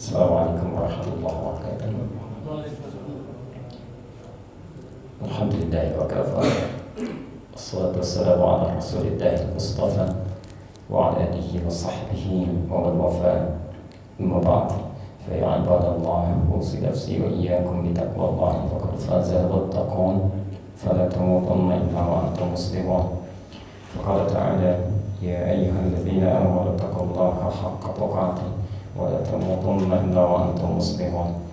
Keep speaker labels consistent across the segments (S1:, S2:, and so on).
S1: Assalamualaikum warahmatullahi wabarakatuh. Alhamdulillah wa kafa. Wassalatu wassalamu ala Rasulillah Mustafa wa ala alihi wa sahbihi wa man wafa. Amma ba'd. Fa ya ibadallah, usi nafsi wa iyyakum bi taqwallahi faqad faza al-muttaqun. Fala tamutunna illa wa antum muslimun. Faqala ta'ala ya ayyuhalladzina amanu taqullaha haqqa tuqatih wa la tamutunna illa wa antum muslimun.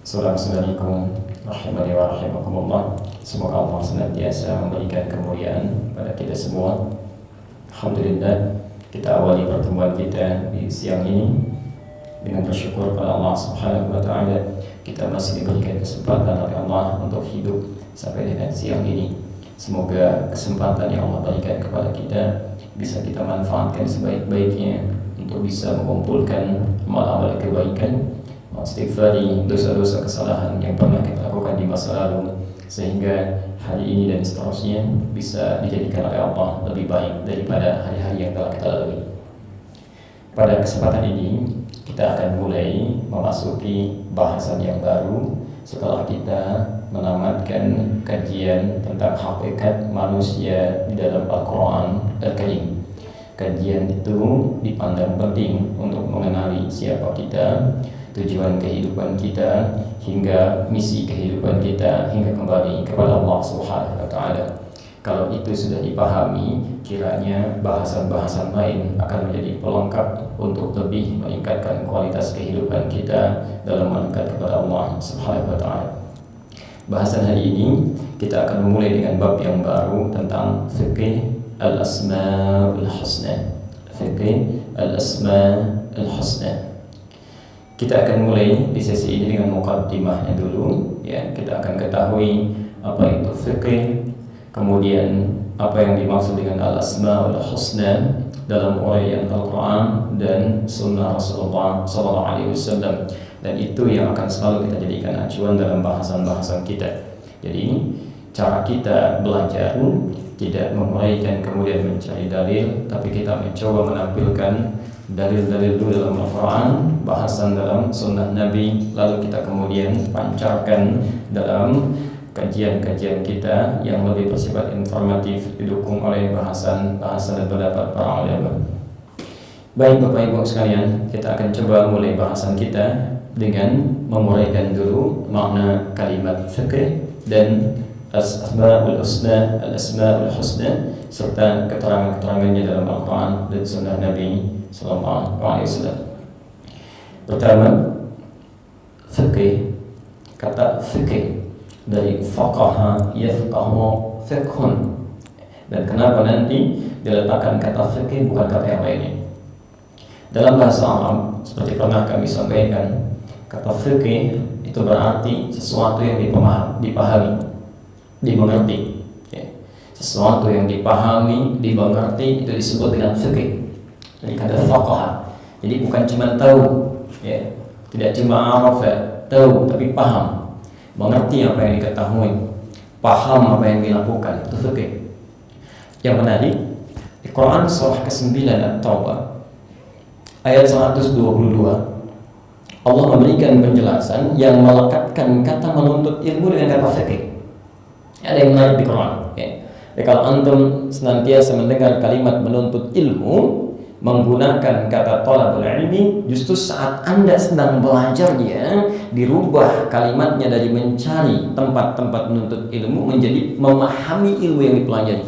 S1: Saudara-saudariku rahimani wa rahimakumullah, semoga Allah senantiasa memberikan kemuliaan pada kita semua. Alhamdulillah, kita awali pertemuan kita di siang ini dengan bersyukur pada Allah Subhanahu wa taala. Kita masih diberikan kesempatan oleh Allah untuk hidup sampai dengan siang ini. Semoga kesempatan yang Allah berikan kepada kita bisa kita manfaatkan sebaik-baiknya untuk bisa mengumpulkan amal-amal kebaikan, mengistighfari dosa-dosa kesalahan yang pernah kita lakukan di masa lalu, sehingga hari ini dan seterusnya bisa dijadikan oleh Allah lebih baik daripada hari-hari yang telah kita lalui. Pada kesempatan ini kita akan mulai memasuki bahasan yang baru setelah kita menamatkan kajian tentang hakikat manusia di dalam Al-Quran Al-Karim. Kajian itu dipandang penting untuk mengenali siapa kita, tujuan kehidupan kita, hingga misi kehidupan kita, hingga kembali kepada Allah Subhanahu wa taala. Kalau itu sudah dipahami, kiranya bahasan-bahasan lain akan menjadi pelengkap untuk lebih meningkatkan kualitas kehidupan kita dalam mendekat kepada Allah Subhanahu wa taala. Bahasan hari ini kita akan memulai dengan bab yang baru tentang fikih al-asma'ul husna. Fikih al-asma'ul husna. Kita akan mulai di sesi ini dengan muqaddimahnya dulu, ya. Kita akan ketahui apa itu fikih, kemudian apa yang dimaksud dengan al-asma'ul husna dalam uraian Al-Quran dan Sunnah Rasulullah SAW, dan itu yang akan selalu kita jadikan acuan dalam bahasan-bahasan kita. Jadi cara kita belajar tidak menguraikan kemudian mencari dalil, tapi kita mencoba menampilkan dalil-dalil dulu dalam Al-Quran, bahasan dalam Sunnah Nabi, lalu kita kemudian pancarkan dalam kajian-kajian kita yang lebih bersifat informatif, didukung oleh bahasan-bahasan dan pendapat para ulama. Baik Bapak Ibu sekalian, kita akan coba mulai bahasan kita dengan menguraikan dulu makna kalimat fikih dan al-asma'ul husna serta keterangan-keterangannya dalam Al-Quran dan Sunnah Nabi Sallallahu Alaihi Wasallam. Pertama, fikih, kata fikih dari faqaha yafqahu fiqhun, dan kenapa nanti diletakkan kata fikih bukan kata yang lainnya. Dalam bahasa Arab, seperti pernah kami sampaikan, kata fikih itu berarti sesuatu yang dipahami, dimengerti, ya. Sesuatu yang dipahami, dimengerti, itu disebut dengan fikih. Jadi kata faqaha, jadi bukan cuma tahu, ya. Tidak cuma arafa, tahu, tapi paham, mengerti apa yang diketahui, paham apa yang dilakukan, itu fikih. Yang menarik, di Quran surah ke-9 At-Taubah ayat 122, Allah memberikan penjelasan yang melekatkan kata menuntut ilmu dengan kata fikih. Ada yang menarik di Quran, ya. Jadi kalau antum senantiasa mendengar kalimat menuntut ilmu menggunakan kata thalabul ilmi, justru saat Anda sedang belajarnya dirubah kalimatnya dari mencari tempat-tempat menuntut ilmu menjadi memahami ilmu yang dipelajari.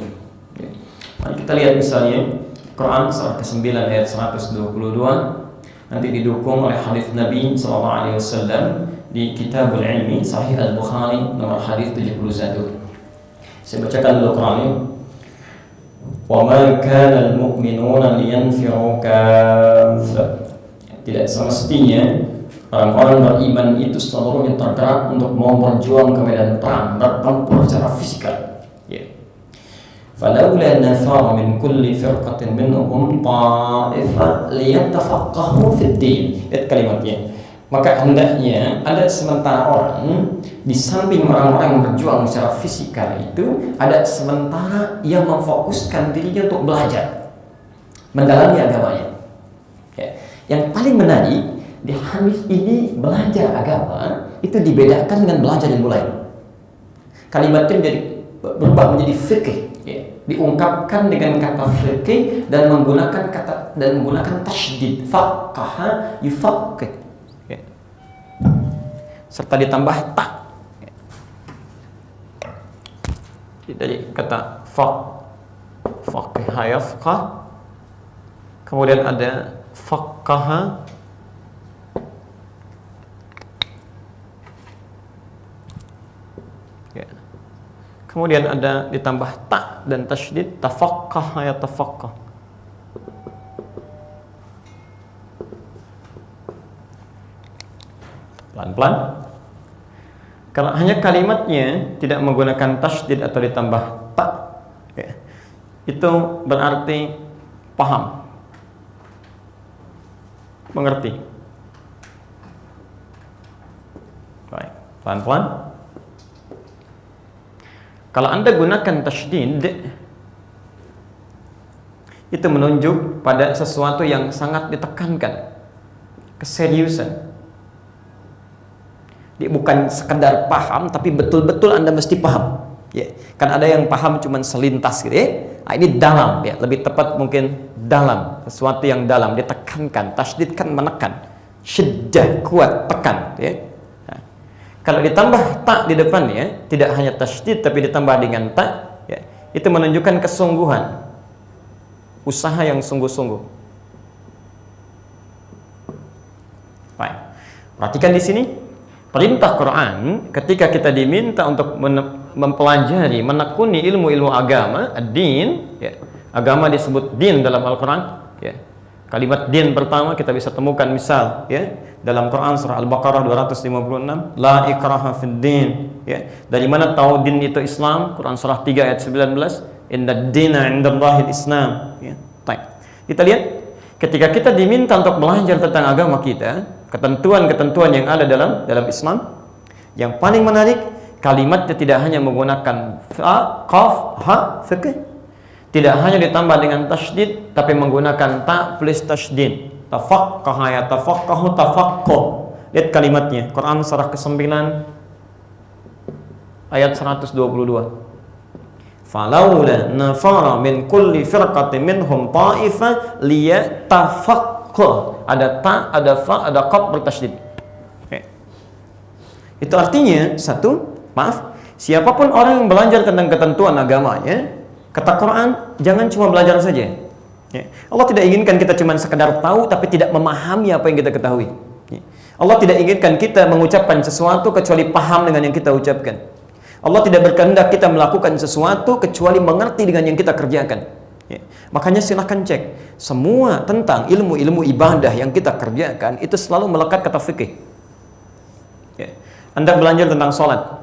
S1: Mari kita lihat misalnya Quran surah ke-9 ayat 122, nanti didukung oleh hadis Nabi SAW di Kitabul Ilmi Sahih Al-Bukhari nomor hadis 71. Saya bacakan dulu Qurannya. وَمَا كَانَ الْمُؤْمِنُونَ لِيَنْفِرُوا كَافَّةً. Tidak semestinya orang-orang beriman itu seluruhnya tergerak untuk mau berjuang ke medan perang, bertempur secara fisikal. فَلَوْلَا نَفَرَ مِنْ كُلِّ فِرْقَةٍ مِنْهُمْ طَائِفَةٌ لِيَتَفَقَّهُوا فِي الدِّينِ. Lihat kalimatnya. Maka hendaknya ada sementara orang, di samping orang-orang yang berjuang secara fisikal itu, ada sementara yang memfokuskan dirinya untuk belajar, mendalami agamanya. Ya. Yang paling menarik, di hadis ini belajar agama itu dibedakan dengan belajar ilmu lain. Kalimatnya menjadi berubah menjadi fikih, ya. Diungkapkan dengan kata fikih dan menggunakan tasydid, faqaha yufaqih, ya. Serta ditambah ta, ya. Jadi kata faqih yafqah, kemudian ada faqaha, ya. Kemudian ada ditambah ta dan tasydid, tafaqqah ya tafaqqah. Pelan-pelan. Kalau hanya kalimatnya tidak menggunakan tasydid atau ditambah ta, ya, itu berarti paham, mengerti. Baik, pelan-pelan. Kalau Anda gunakan tasydid, itu menunjuk pada sesuatu yang sangat ditekankan, keseriusan. Dia bukan sekedar paham, tapi betul-betul Anda mesti paham. Ya, kan ada yang paham cuman selintas gitu, ya. Nah, ini dalam, ya, lebih tepat mungkin dalam, sesuatu yang dalam, ditekankan. Tasydid kan menekan, syiddah, kuat, tekan, ya. Kalau ditambah ta di depannya, tidak hanya tasydid tapi ditambah dengan ta, ya, itu menunjukkan kesungguhan, usaha yang sungguh-sungguh. Baik, perhatikan di sini perintah Quran ketika kita diminta untuk mempelajari, menekuni ilmu-ilmu agama, ad-din, ya, agama disebut din dalam Al-Quran, ya. Kalimat din pertama kita bisa temukan misal, ya, dalam Quran surah Al-Baqarah 256, la ikraha fid din, ya. Dari mana tahu din itu Islam? Quran surah 3 ayat 19, inna dina 'indallahil Islam, ya. Baik. Kita lihat ketika kita diminta untuk belajar tentang agama kita, ketentuan-ketentuan yang ada dalam Islam, yang paling menarik kalimatnya tidak hanya menggunakan fa, qaf, ha, fikih. Tidak hanya ditambah dengan tasydid, tapi menggunakan ta plus tasydid. Tafaqqaha ya tafaqqahu tafaqqah. Lihat kalimatnya. Quran surah ke-9 ayat 122. Falaula nafara min kulli firqatin minhum ta'ifa liyatafaqqah. Ada ta, ada fa, ada qaf bertasydid. Itu artinya siapapun orang yang belajar tentang ketentuan agamanya, kata Quran, jangan cuma belajar saja. Ya. Allah tidak inginkan kita cuma sekedar tahu tapi tidak memahami apa yang kita ketahui. Ya. Allah tidak inginkan kita mengucapkan sesuatu kecuali paham dengan yang kita ucapkan. Allah tidak berkehendak kita melakukan sesuatu kecuali mengerti dengan yang kita kerjakan. Ya. Makanya silahkan cek semua tentang ilmu-ilmu ibadah yang kita kerjakan itu selalu melekat kata fikih. Ya. Anda belajar tentang sholat,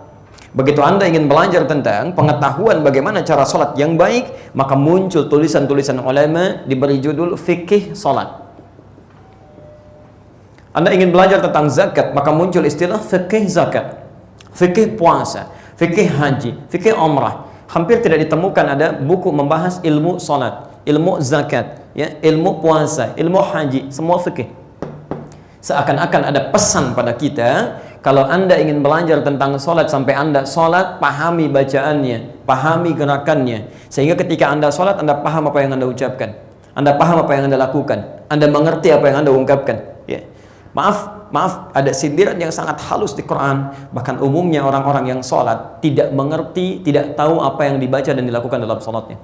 S1: begitu Anda ingin belajar tentang pengetahuan bagaimana cara sholat yang baik, maka muncul tulisan-tulisan ulama diberi judul fikih sholat. Anda ingin belajar tentang zakat, maka muncul istilah fikih zakat, fikih puasa, fikih haji, fikih umrah. Hampir tidak ditemukan ada buku membahas ilmu sholat, ilmu zakat, ya, ilmu puasa, ilmu haji, semua fikih. Seakan-akan ada pesan pada kita, kalau Anda ingin belajar tentang sholat, sampai Anda sholat, pahami bacaannya, pahami gerakannya, sehingga ketika Anda sholat, Anda paham apa yang Anda ucapkan, Anda paham apa yang Anda lakukan, Anda mengerti apa yang Anda ungkapkan. Ya. Maaf, ada sindiran yang sangat halus di Quran. Bahkan umumnya orang-orang yang sholat tidak mengerti, tidak tahu apa yang dibaca dan dilakukan dalam sholatnya.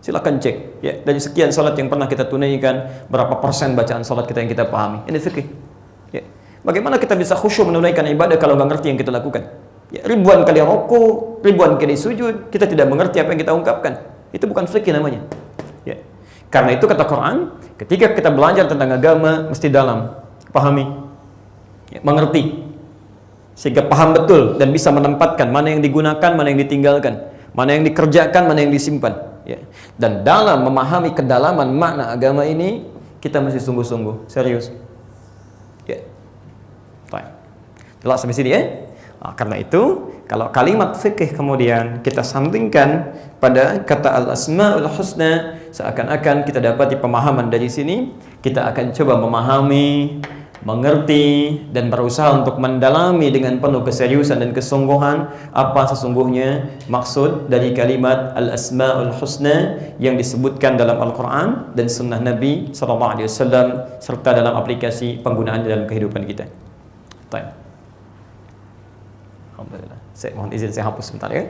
S1: Silakan cek, ya, dari sekian sholat yang pernah kita tunaikan, berapa persen bacaan sholat kita yang kita pahami. Ini fikih. Ya. Bagaimana kita bisa khusyuk menunaikan ibadah kalau nggak ngerti yang kita lakukan? Ya, ribuan kali ruku, ribuan kali sujud, kita tidak mengerti apa yang kita ungkapkan. Itu bukan fikih namanya. Ya. Karena itu kata Quran, ketika kita belajar tentang agama, mesti dalam, pahami, ya, mengerti, sehingga paham betul dan bisa menempatkan mana yang digunakan, mana yang ditinggalkan, mana yang dikerjakan, mana yang disimpan. Ya. Dan dalam memahami kedalaman makna agama ini, kita mesti sungguh-sungguh, serius. Ya. Jelas sampai sini, ya? Nah, karena itu, kalau kalimat fikih kemudian kita sandingkan pada kata al-asma'ul husna, seakan-akan kita dapati pemahaman dari sini, kita akan coba memahami
S2: mengerti dan berusaha untuk mendalami dengan penuh keseriusan dan kesungguhan apa sesungguhnya maksud dari kalimat al-asmaul husna yang disebutkan dalam Al-Quran dan sunnah Nabi SAW serta dalam aplikasi penggunaan dalam kehidupan kita. Baik. Alhamdulillah. Saya mohon izin saya hapus sebentar ya.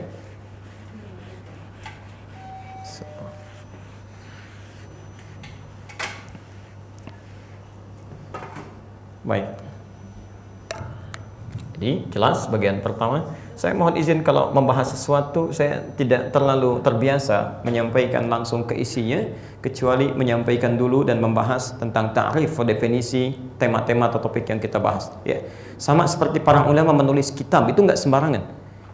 S2: Baik. Jadi jelas bagian pertama. Saya mohon izin kalau membahas sesuatu saya tidak terlalu terbiasa menyampaikan langsung ke isinya, kecuali menyampaikan dulu dan membahas tentang ta'rif atau definisi tema-tema atau topik yang kita bahas. Ya, sama seperti para ulama menulis kitab itu nggak sembarangan.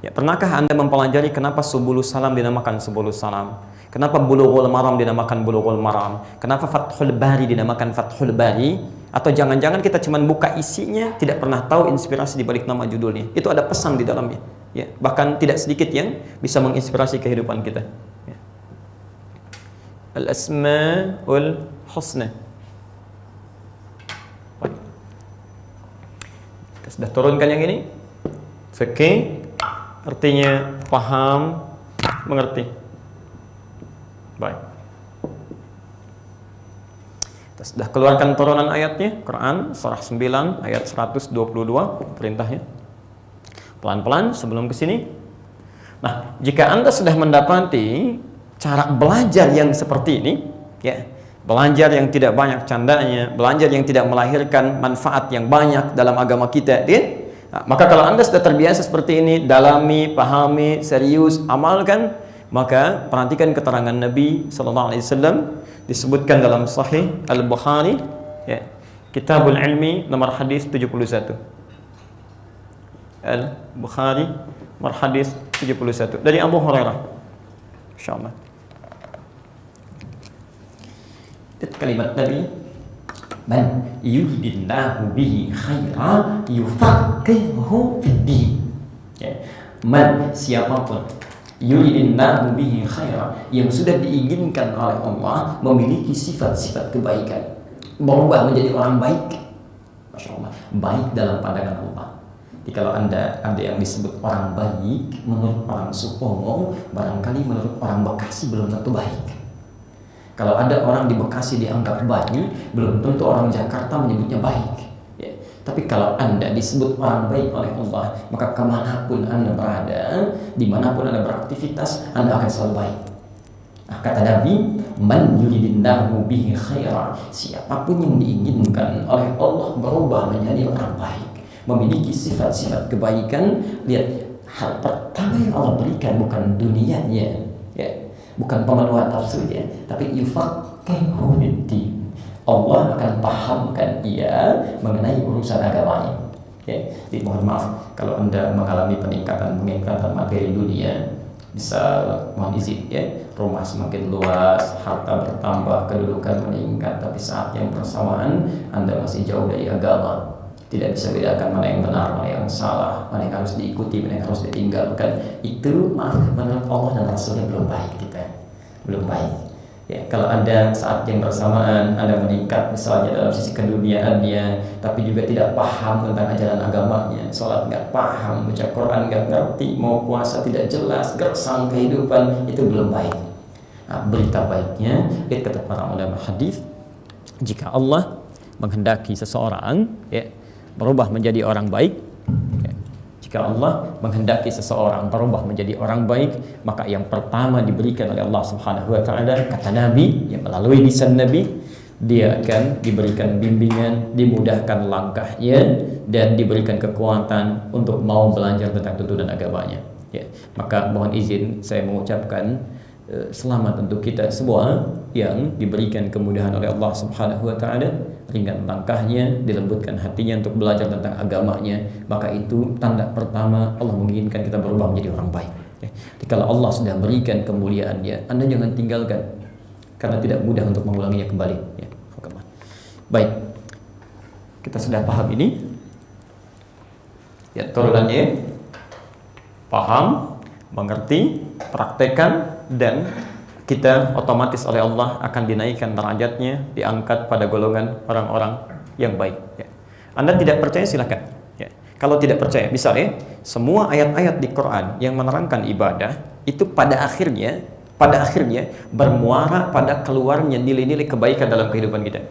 S2: Ya, pernahkah Anda mempelajari kenapa Subulus Salam dinamakan Subulus Salam? Kenapa Bulughul Maram dinamakan Bulughul Maram? Kenapa Fathul Bari dinamakan Fathul Bari? Atau jangan-jangan kita cuma buka isinya, tidak pernah tahu inspirasi di balik nama judulnya. Itu ada pesan di dalamnya. Ya, bahkan tidak sedikit yang bisa menginspirasi kehidupan kita. Ya. Al-Asmaul Husna. Kita sudah turunkan yang ini. Fikih artinya paham, mengerti. Baik. Kita sudah keluarkan turunan ayatnya, Quran surah 9 ayat 122 perintahnya. Pelan-pelan sebelum ke sini. Nah, jika Anda sudah mendapati cara belajar yang seperti ini, ya, belajar yang tidak banyak candanya, belajar yang tidak melahirkan manfaat yang banyak dalam agama kita, ya? Nah, maka kalau Anda sudah terbiasa seperti ini, dalami, pahami, serius, amalkan, maka perhatikan keterangan Nabi SAW disebutkan dalam Sahih Al-Bukhari, ya, Kitabul Ilmi nomor hadis 71. Al-Bukhari nomor hadis 71 dari Abu Hurairah. Insyaallah. Itu kalimat Nabi, man yuridillahu bihi khairan yufaqihuhu fid-din. Ya. Man, siapapun yuridillahu bihi khairan, yang sudah diinginkan oleh Allah memiliki sifat-sifat kebaikan, berubah menjadi orang baik. Masya Allah, baik dalam pandangan Allah. Jadi kalau Anda ada yang disebut orang baik menurut orang Supomo, barangkali menurut orang Bekasi belum tentu baik. Kalau ada orang di Bekasi dianggap baik, belum tentu orang Jakarta menyebutnya baik. Ya. Tapi kalau Anda disebut orang baik oleh Allah, maka kemanapun Anda berada, dimanapun Anda beraktivitas, Anda akan selalu baik. Nah, kata Nabi, man yuridillahu bihi khairan, siapapun yang diinginkan oleh Allah berubah menjadi orang baik, memiliki sifat-sifat kebaikan. Lihat, hal pertama yang Allah berikan bukan dunianya, ya, bukan pemenuhan nafsunya, tapi yufaqihuhu fid-din. Allah akan pahamkan dia mengenai urusan agamanya. Okay. Jadi mohon maaf kalau Anda mengalami peningkatan materi dunia, bisa mohon izin, ya, rumah semakin luas, harta bertambah, kedudukan meningkat, tapi saat yang bersamaan Anda masih jauh dari agama, tidak bisa bedakan mana yang benar, mana yang salah, mana yang harus diikuti, mana yang harus ditinggalkan. Itu maaf, menurut Allah dan Rasulnya belum baik kita, belum baik. Ya, kalau Anda saat yang bersamaan Anda meningkat misalnya dalam sisi keduniaannya, tapi juga tidak paham tentang ajaran agamanya, sholat nggak paham, baca Quran nggak ngerti, mau puasa tidak jelas, gersang kehidupan, itu belum baik. Nah, berita baiknya, lihat kata para ulama hadis, jika Allah menghendaki seseorang, ya, berubah menjadi orang baik, ya, jika Allah menghendaki seseorang berubah menjadi orang baik, maka yang pertama diberikan oleh Allah Subhanahu wa taala, kata Nabi, yang melalui lisan Nabi, dia akan diberikan bimbingan, dimudahkan langkahnya, dan diberikan kekuatan untuk mau belajar tentang tuntunan agamanya. Ya, maka mohon izin saya mengucapkan selamat untuk kita semua yang diberikan kemudahan oleh Allah Subhanahu wa taala, ringan langkahnya, dilembutkan hatinya untuk belajar tentang agamanya. Maka itu tanda pertama Allah menginginkan kita berubah menjadi orang baik. Jadi kalau Allah sudah berikan kemuliaannya, Anda jangan tinggalkan, karena tidak mudah untuk mengulanginya kembali. Ya. Baik, kita sudah paham ini. Ya, turunannya paham, mengerti, praktekkan, dan kita otomatis oleh Allah akan dinaikkan derajatnya, diangkat pada golongan orang-orang yang baik. Ya. Anda tidak percaya silakan. Ya. Kalau tidak percaya, misalnya semua ayat-ayat di Quran yang menerangkan ibadah itu pada akhirnya bermuara pada keluarnya nilai-nilai kebaikan dalam kehidupan kita.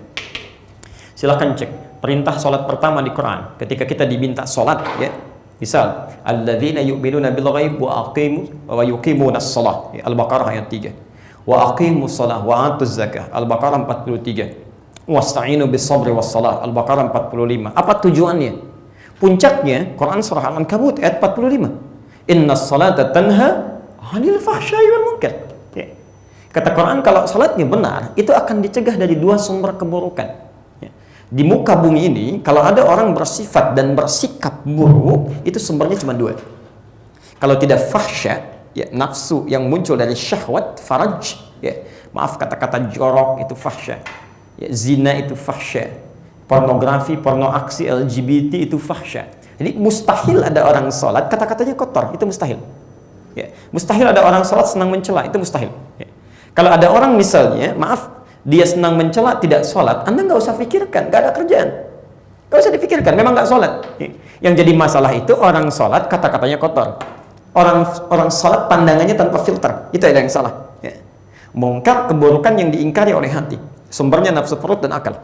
S2: Silakan cek perintah sholat pertama di Quran ketika kita diminta sholat, ya. Misal, alladzina yu'minuna bil ghaib wa yuqimunas shalah, ya, Al-Baqarah ayat 3. Wa aqimus shalah wa atuz zakah, Al-Baqarah 43. Wasta'inu bis sabri was shalah, Al-Baqarah 45. Apa tujuannya? Puncaknya Quran surah Al-Ankabut ayat 45. Innas salata tanha 'anil fahsya'i wal munkar. Ya. Kata Quran, kalau salatnya benar, itu akan dicegah dari dua sumber keburukan. Di muka bumi ini, kalau ada orang bersifat dan bersikap buruk, itu sumbernya cuma dua. Kalau tidak fahsya, ya, nafsu yang muncul dari syahwat, faraj, ya, maaf kata-kata jorok itu fahsya, ya, zina itu fahsya, pornografi, porno aksi, LGBT itu fahsya. Jadi mustahil ada orang sholat kata-katanya kotor, itu mustahil. Ya, mustahil ada orang sholat senang mencela, itu mustahil. Ya. Kalau ada orang misalnya, maaf, dia senang mencela tidak sholat, Anda nggak usah pikirkan, nggak ada kerjaan, nggak usah dipikirkan, memang nggak sholat. Yang jadi masalah itu orang sholat kata-katanya kotor, orang sholat pandangannya tanpa filter, itu yang salah. Ya. Mungkar keburukan yang diingkari oleh hati, sumbernya nafsu perut dan akal.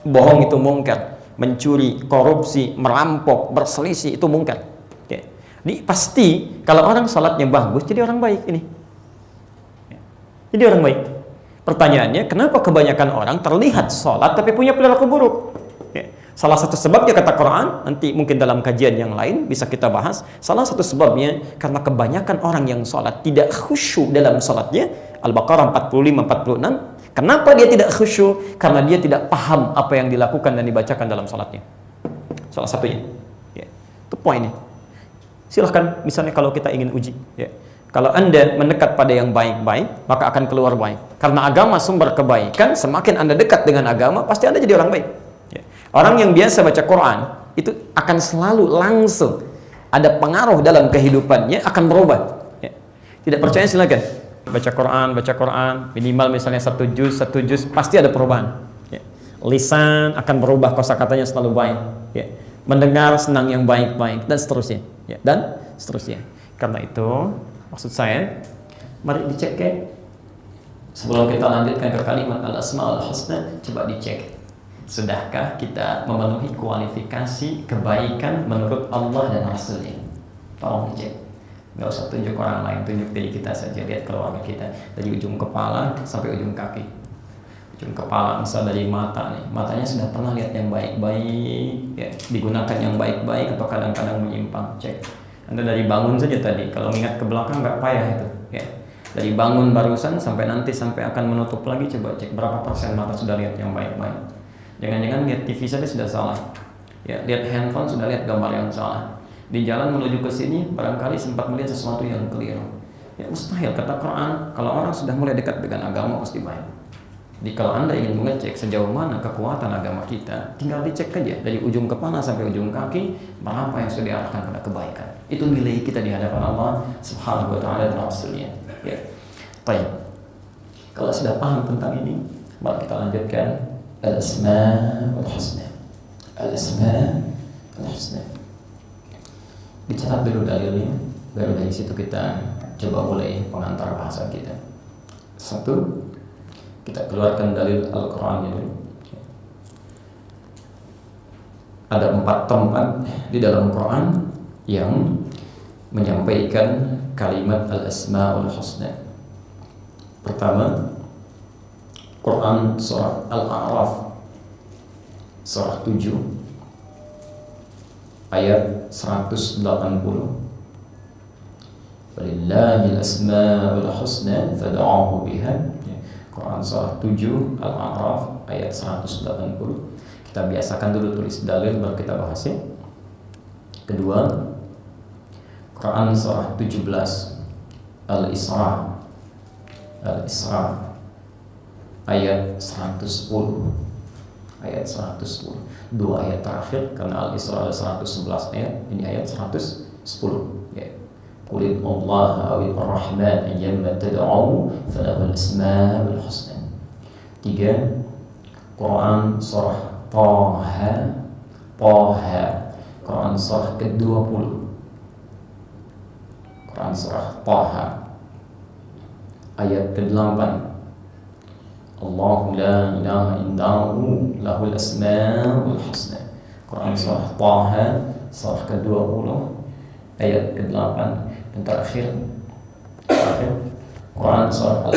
S2: Bohong itu mungkar, mencuri, korupsi, merampok, berselisih itu mungkar. Ya. Ini pasti kalau orang sholatnya bagus jadi orang baik ini. Ya. Jadi orang baik. Pertanyaannya, kenapa kebanyakan orang terlihat sholat tapi punya perilaku buruk? Ya. Salah satu sebabnya kata Quran, nanti mungkin dalam kajian yang lain bisa kita bahas, salah satu sebabnya karena kebanyakan orang yang sholat tidak khusyuk dalam sholatnya, Al-Baqarah 45-46. Kenapa dia tidak khusyuk? Karena dia tidak paham apa yang dilakukan dan dibacakan dalam sholatnya. Salah satunya. Ya. Itu poinnya. Silahkan, misalnya kalau kita ingin uji, ya. Kalau Anda mendekat pada yang baik-baik, maka akan keluar baik. Karena agama sumber kebaikan, semakin Anda dekat dengan agama, pasti Anda jadi orang baik. Ya. Orang yang biasa baca Quran, itu akan selalu langsung ada pengaruh dalam kehidupannya, akan berubah. Ya. Tidak percaya silakan. Baca Quran, minimal misalnya satu juz, pasti ada perubahan. Ya. Lisan akan berubah, kosakatanya selalu baik. Ya. Mendengar senang yang baik-baik, dan seterusnya. Ya. Dan seterusnya. Karena itu, maksud saya, mari dicek ya. Sebelum kita lanjutkan ke kalimat al-asma'ul husna, coba dicek. Sudahkah kita memenuhi kualifikasi kebaikan menurut Allah dan Rasulnya? Tolong dicek. Nggak usah tunjuk orang lain, tunjuk diri kita saja. Lihat keluarga kita dari ujung kepala sampai ujung kaki. Ujung kepala, misal dari mata nih, matanya sudah pernah lihat yang baik-baik, ya, digunakan yang baik-baik atau kadang-kadang menyimpang. Cek. Anda dari bangun saja tadi, kalau ingat ke belakang nggak payah itu, ya. Dari bangun barusan sampai akan menutup lagi, coba cek berapa persen mata sudah lihat yang baik-baik. Jangan-jangan lihat TV saja sudah salah, ya, lihat handphone sudah lihat gambar yang salah. Di jalan menuju ke sini barangkali sempat melihat sesuatu yang keliru. Ya mustahil, kata Quran, kalau orang sudah mulai dekat dengan agama pasti baik. Jadi kalau Anda ingin mengecek sejauh mana kekuatan agama kita, tinggal dicek aja dari ujung kepala sampai ujung kaki, berapa yang sudah diarahkan pada kebaikan. Itu nilai kita di hadapan Allah Subhanahu wa taala dan Rasulnya. Ya. Baik. Kalau sudah paham tentang ini, mari kita lanjutkan al-asma'ul husna. Al-asma'ul husna. Dicatat dulu dalilnya, baru dari situ kita coba mulai pengantar bahasa kita. Satu, kita keluarkan dalil Al-Qurannya dulu. Ada 4 tempat di dalam Quran yang menyampaikan kalimat al-asma'ul husna. Pertama, Quran surah Al-A'raf surah 7 ayat 180. Walillahil asma'ul husna fad'uhu biha. Quran surah 7 Al-A'raf ayat 180. Kita biasakan dulu tulis dalil baru kita bahasnya. Kedua, Quran surah 17 Al-Isra ayat 110. Ayat 110. 2 ayat terakhir karena Al-Isra ada 111 ayat, ini ayat 110. Ya. Qul Allah awil rahman ayyamma tad'u falahul asma'ul husna. 3, Quran surah Taha
S1: Taha. Quran surah ke-20. Quran surah Taha ayat ke-8. Allahu la ilaha illahu lahul asmaul husna. Quran surah Taha surah ke-20 ayat ke-8. Dan terakhir Quran surah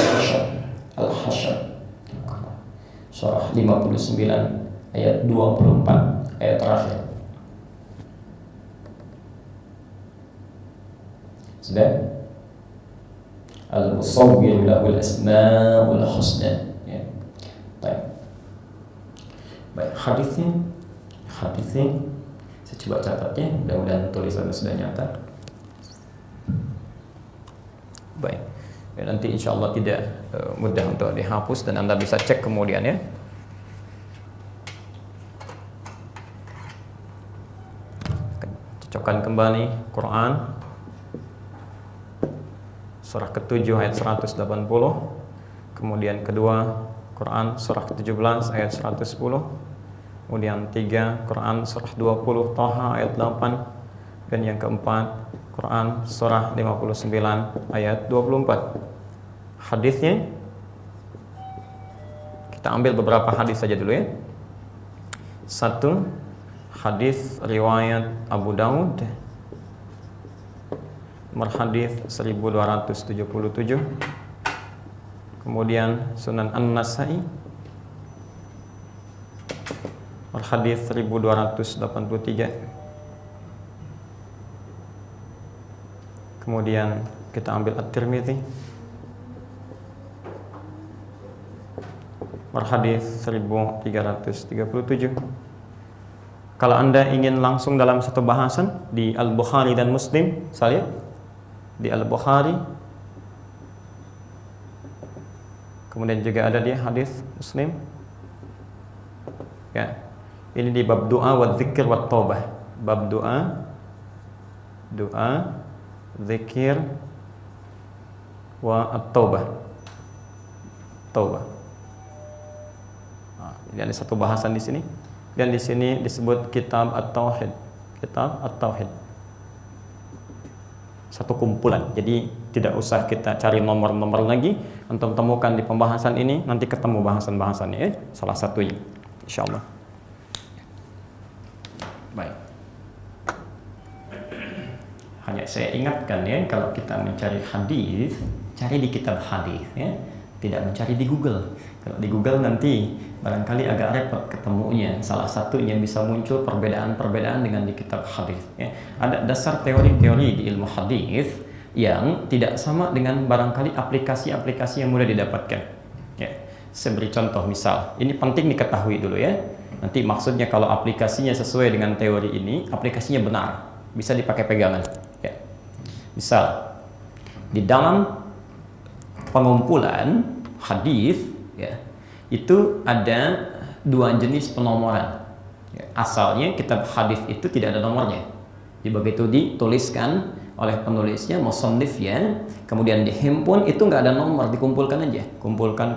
S1: Al-Hasyr surah 59 ayat 24, ayat terakhir. Sudah? Al-Musawwir lahul asmaul husna. Ya. Baik, hadisnya saya coba catatnya, mudah-mudahan tulisannya sudah nyata. Baik, ya, nanti insya Allah tidak mudah untuk dihapus dan Anda bisa cek kemudian ya. Cocokkan kembali Quran surah ke-7 ayat 180. Kemudian kedua Quran surah ke-17 ayat 110. Kemudian 3 Quran surah 20 Taha ayat 8. Dan yang keempat Quran surah 59 ayat 24. Hadisnya kita ambil beberapa hadis saja dulu ya. 1 hadis riwayat Abu Daud nomor hadis 1277. Kemudian Sunan An-Nasa'i nomor hadis 1283. Kemudian kita ambil At-Tirmidzi nomor hadis 1337. Kalau Anda ingin langsung dalam satu bahasan di Al-Bukhari dan Muslim, saya di Al-Bukhari, kemudian juga ada di hadis Muslim. Ya, ini di bab doa wa dzikir wa taubah. Bab doa, zikir wa at-taubah. Taubah. Nah, ini ada satu bahasan di sini. Dan di sini disebut kitab At-Tauhid. Kitab At-Tauhid. Satu kumpulan. Jadi tidak usah kita cari nomor-nomor lagi untuk temukan di pembahasan ini, nanti ketemu bahasan-bahasannya ya. Salah satunya insyaallah. Baik. Hanya saya ingatkan ya, kalau kita mencari hadis, cari di kitab hadis ya. Tidak mencari di Google. Kalau di Google nanti barangkali agak repot ketemunya. Salah satunya bisa muncul perbedaan-perbedaan dengan di kitab hadis. Ya. Ada dasar teori-teori di ilmu hadis yang tidak sama dengan barangkali aplikasi-aplikasi yang mudah didapatkan. Ya. Saya beri contoh misal. Ini penting diketahui dulu ya. Nanti maksudnya kalau aplikasinya sesuai dengan teori ini, aplikasinya benar, bisa dipakai pegangan. Ya. Misal di dalam pengumpulan hadis ya, itu ada dua jenis penomoran. Ya, asalnya kitab hadis itu tidak ada nomornya. Jadi begitu dituliskan oleh penulisnya, musannif ya, kemudian dihimpun itu nggak ada nomor, dikumpulkan aja, kumpulkan.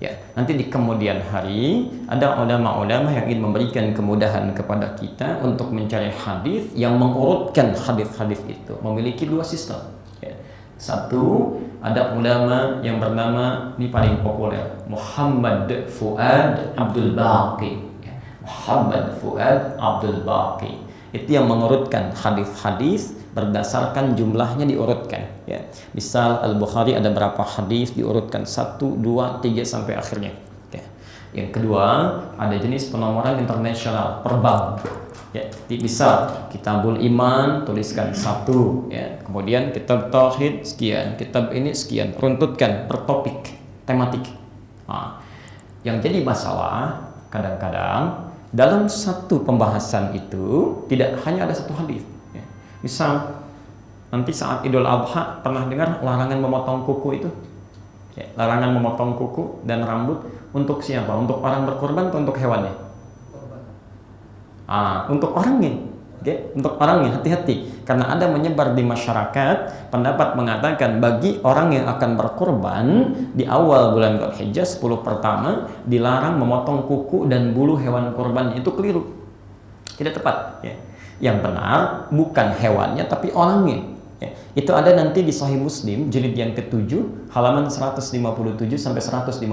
S1: Ya, nanti di kemudian hari ada ulama-ulama yang ingin memberikan kemudahan kepada kita untuk mencari hadis yang mengurutkan hadis-hadis itu, memiliki dua sistem. Ya. Satu, ada ulama yang bernama, ini paling populer, Muhammad Fuad Abdul Baqi. Muhammad Fuad Abdul Baqi. Itu yang mengurutkan hadis-hadis berdasarkan jumlahnya diurutkan. Ya. Misal Al-Bukhari ada berapa hadis diurutkan 1, 2, 3 sampai akhirnya. Ya. Yang kedua, ada jenis penomoran internasional per bab. Ya, bisa Kitabul Iman tuliskan 1 ya. Kemudian kitab Tauhid sekian, kitab ini sekian, runtutkan per topik, tematik. Nah, yang jadi masalah kadang-kadang dalam satu pembahasan itu tidak hanya ada satu hadis. Ya. Misal nanti saat Idul Adha pernah dengar larangan memotong kuku itu? Ya, larangan memotong kuku dan rambut untuk siapa? Untuk orang berkorban atau untuk hewannya? Untuk orangnya, okay? Untuk orangnya hati-hati karena ada menyebar di masyarakat pendapat mengatakan bagi orang yang akan berkorban di awal bulan Dzulhijjah 10 pertama dilarang memotong kuku dan bulu hewan korban. Itu keliru.
S2: Tidak tepat. Ya. Yang benar bukan hewannya tapi orangnya. Ya. Itu ada nanti di Sahih Muslim jilid yang ke-7 halaman 157 sampai 159.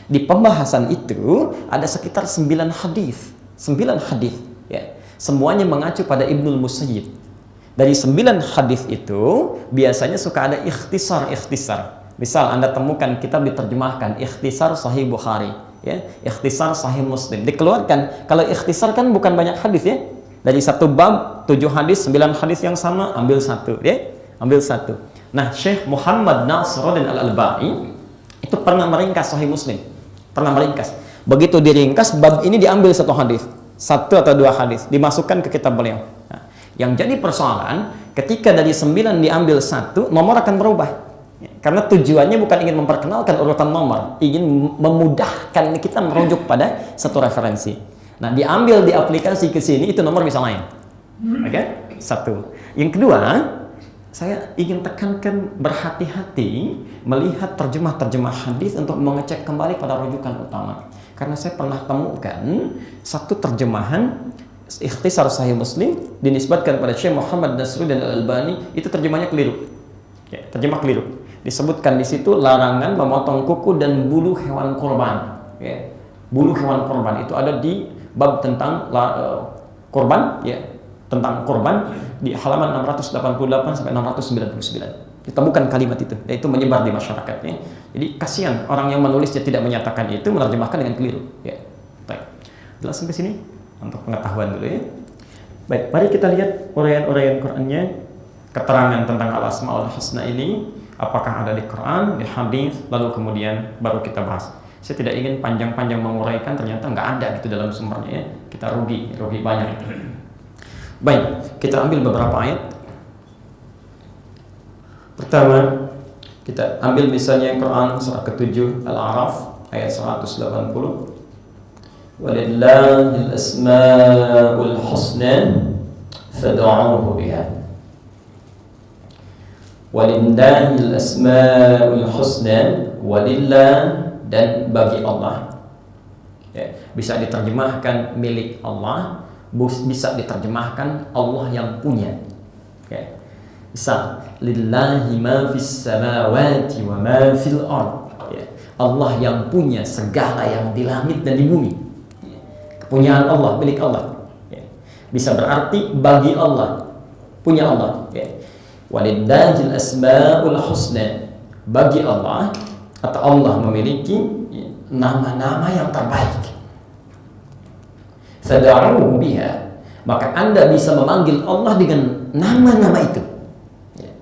S2: Di pembahasan itu ada sekitar 9 hadis. 9 hadis. Ya. Semuanya mengacu pada Ibnul Musayyib. Dari 9 hadis itu biasanya suka ada ikhtisar. Misal Anda temukan kitab diterjemahkan ikhtisar Sahih Bukhari, ya, ikhtisar Sahih Muslim. Dikeluarkan. Kalau ikhtisar kan bukan banyak hadis ya. Dari satu bab 7 hadis, 9 hadis yang sama ambil satu, ya. Ambil satu. Nah, Syekh Muhammad Nasiruddin Al-Albani itu pernah meringkas Sahih Muslim. Pernah meringkas. Begitu diringkas bab ini diambil satu hadis, 1 atau 2 hadis dimasukkan ke kitab beliau. Nah, yang jadi persoalan ketika dari 9 diambil 1, nomor akan berubah. Karena tujuannya bukan ingin memperkenalkan urutan nomor, ingin memudahkan kita merujuk pada satu referensi. Nah, diambil di aplikasi ke sini itu nomor bisa lain. Oke? Satu. Yang kedua, saya ingin tekankan berhati-hati melihat terjemah-terjemah hadis untuk mengecek kembali pada rujukan utama. Karena saya pernah temukan satu terjemahan ikhtisar Sahih Muslim dinisbatkan pada Syekh Muhammad Nasiruddin Al-Albani, itu terjemahnya keliru. Ya, terjemah keliru. Disebutkan di situ larangan memotong kuku dan bulu hewan kurban. Ya. Bulu hewan kurban itu ada di bab tentang kurban, ya, tentang kurban di halaman 688 sampai 699. Ditemukan kalimat itu, yaitu menyebar di masyarakat. Ya. Jadi kasihan orang yang menulisnya tidak menyatakan itu, menerjemahkan dengan keliru. Ya. Baik. Jelas sampai sini untuk pengetahuan dulu ya. Baik, mari kita lihat uraian-uraian Qur'annya, keterangan tentang al-asmaul husna ini. Apakah ada di Quran, di hadis, lalu kemudian baru kita bahas. Saya tidak ingin panjang-panjang menguraikan, ternyata nggak ada gitu dalam sumbernya ya. Kita rugi banyak. Baik, kita ambil beberapa ayat. Pertama, kita ambil misalnya Quran surah ke-7 Al-A'raf ayat 180. Walillahil asmaul husna fad'uuhu biha. Walillahil asmaul husna, walillah, dan bagi Allah. Ya, bisa diterjemahkan milik Allah, bisa diterjemahkan Allah yang punya. Ya. Bisa lillahi ma fis samawati wa ma fil ard. Ya. Allah yang punya segala yang di langit dan di bumi. Ya. Kepunyaan Allah, milik Allah. Ya. Bisa berarti bagi Allah, punya Allah. Ya. Walillahil asmaul husna, bagi Allah atau Allah memiliki nama-nama yang terbaik. Fad'uuhu biha, maka Anda bisa memanggil Allah dengan nama-nama itu.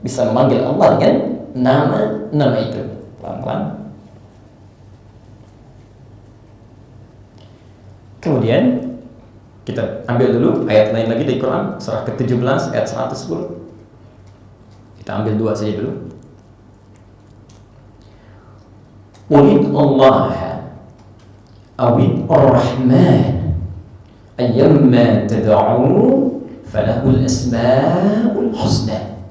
S2: Bisa memanggil Allah dengan nama-nama itu. Pelan-pelan. Kemudian kita ambil dulu ayat lain lagi dari Quran surah ke-17 ayat 110. Kita ambil 2 saja dulu. Qul Allah awid ar-Rahman ayyamma tad'u falahul asmaul husna.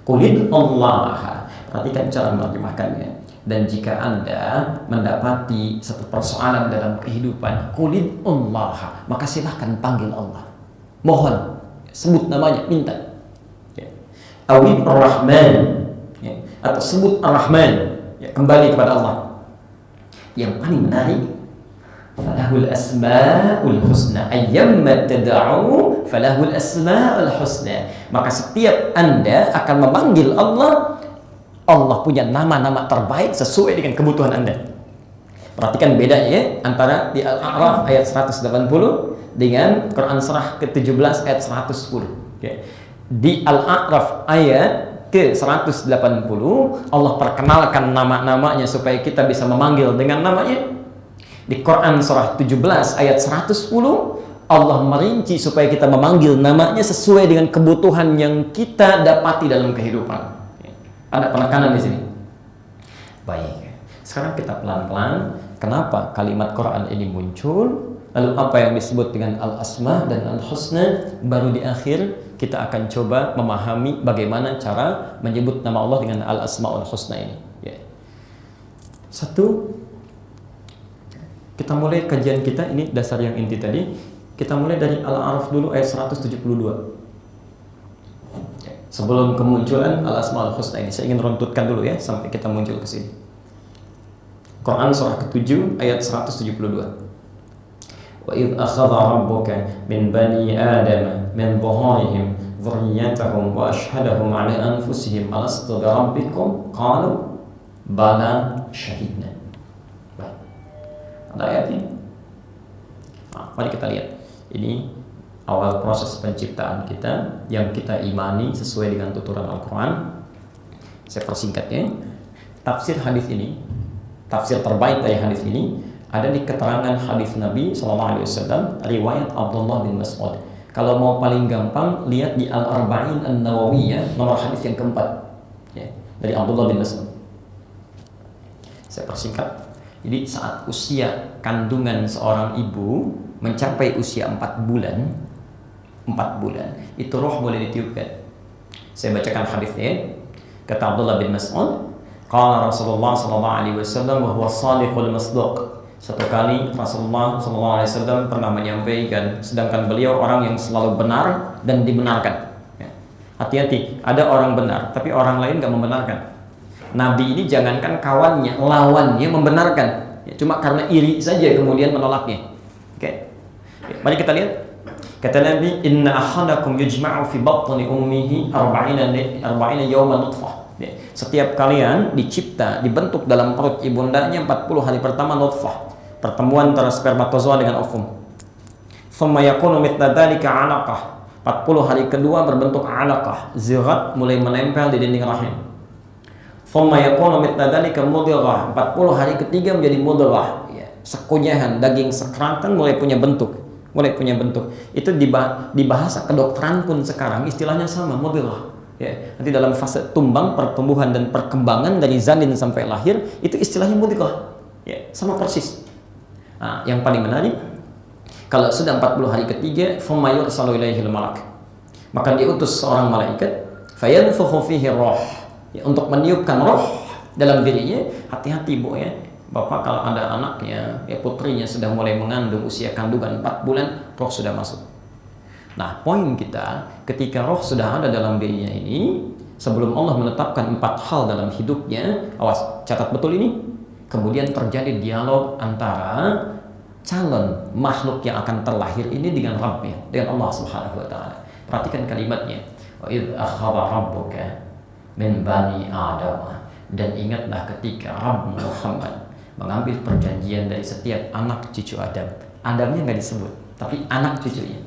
S2: Qul Allah. Perhatikan cara menerjemahkannya. Dan jika Anda mendapati satu persoalan dalam kehidupan, qul Allah, maka silahkan panggil Allah. Mohon, sebut namanya, minta. Awid ar-Rahman, ya, atau sebut ar-Rahman, ya, kembali kepada Allah. Yang paling menarik, falahul asmaul husna, ayyamma tad'u falahul asmaul husna. Maka setiap Anda akan memanggil Allah, Allah punya nama-nama terbaik sesuai dengan kebutuhan Anda. Perhatikan bedanya ya, antara di Al-A'raf ayat 180 dengan Quran surah ke-17 ayat 110. Ya. Di Al-A'raf ayat ke-180 Allah perkenalkan nama-namanya supaya kita bisa memanggil dengan namanya. Di Quran surah 17 ayat 110 Allah merinci supaya kita memanggil namanya sesuai dengan kebutuhan yang kita dapati dalam kehidupan. Ada penekanan di sini. Baik. Sekarang kita pelan-pelan kenapa kalimat Quran ini muncul, lalu apa yang disebut dengan al-asma dan al-husna, baru di akhir kita akan coba memahami bagaimana cara menyebut nama Allah dengan al-asmaul husna ini. Ya. Satu, kita mulai kajian kita ini dasar yang inti tadi. Kita mulai dari Al-A'raf dulu ayat 172. Sebelum kemunculan Al-Asmaul Husna ini, saya ingin runtutkan dulu ya sampai kita muncul ke sini. Quran surah ke-7 ayat 172. Wa idh akhadha rabbuka min bani Adam min dhuhurihim dhurriyyatahum wa ashhadahum 'ala anfusihim alastu bi rabbikum qalu bala syahidna. Baik. Ada ayat ini. Mari kita lihat. Ini awal proses penciptaan kita yang kita imani sesuai dengan tuturan Al-Quran. Saya persingkatnya. Tafsir hadis ini, tafsir terbaik dari hadis ini ada di keterangan hadis Nabi SAW, riwayat Abdullah bin Mas'ud. Kalau mau paling gampang, lihat di Al-Arba'in An-Nawawiyah, nomor hadis yang keempat, ya, dari Abdullah bin Mas'ud. Saya persingkat. Jadi saat usia kandungan seorang ibu mencapai usia 4 bulan, itu roh boleh ditiupkan. Saya bacakan hadisnya. Kata Abdullah bin Mas'ud, qala Rasulullah sallallahu alaihi wasallam wa huwa shadiqul masduq. Satu kali Rasulullah sallallahu alaihi wasallam pernah menyampaikan, sedangkan beliau orang yang selalu benar dan dibenarkan. Hati-hati, ada orang benar tapi orang lain enggak membenarkan. Nabi ini jangankan kawannya, lawannya membenarkan. Cuma karena iri saja kemudian menolaknya. Oke. Mari kita lihat. Kata Nabi, inna ahadakum yujma'u fi batni ummihi 40 yawman nutfah. Setiap kalian dicipta, dibentuk dalam perut ibundanya 40 hari pertama nutfah, pertemuan antara spermatozoa dengan ovum. Thumma yakunu mithla dzalika 'alaqah. 40 hari kedua berbentuk 'alaqah, zirat mulai menempel di dinding rahim. Thumma yakunu mithla dzalika mudghah. 40 hari ketiga menjadi mudghah. Sekunyahan daging sekratan mulai punya bentuk. Itu di bahasa kedokteran pun sekarang istilahnya sama, mudghah. Ya, nanti dalam fase tumbang, pertumbuhan dan perkembangan dari janin sampai lahir itu istilahnya mudghah. Ya, sama persis. Nah, yang paling menarik, kalau sudah 40 hari ketiga, thumma yursalu ilaihil malak. Maka diutus seorang malaikat, fayanfukhu fihi roh. Ya, untuk meniupkan roh dalam dirinya. Hati-hati Bu ya. Bapak kalau ada anaknya, ya putrinya sudah mulai mengandung usia kandungan 4 bulan, roh sudah masuk. Nah, poin kita, ketika roh sudah ada dalam dirinya ini, sebelum Allah menetapkan 4 hal dalam hidupnya, awas, catat betul ini, kemudian terjadi dialog antara calon makhluk yang akan terlahir ini dengan Rabbnya, dengan Allah Subhanahu wa Ta'ala. Perhatikan kalimatnya, wa idh akhadha rabbuka min bani Adam. Dan ingatlah ketika Rabb Muhammad mengambil perjanjian dari setiap anak cucu Adam. Adamnya nggak disebut, tapi anak cucunya.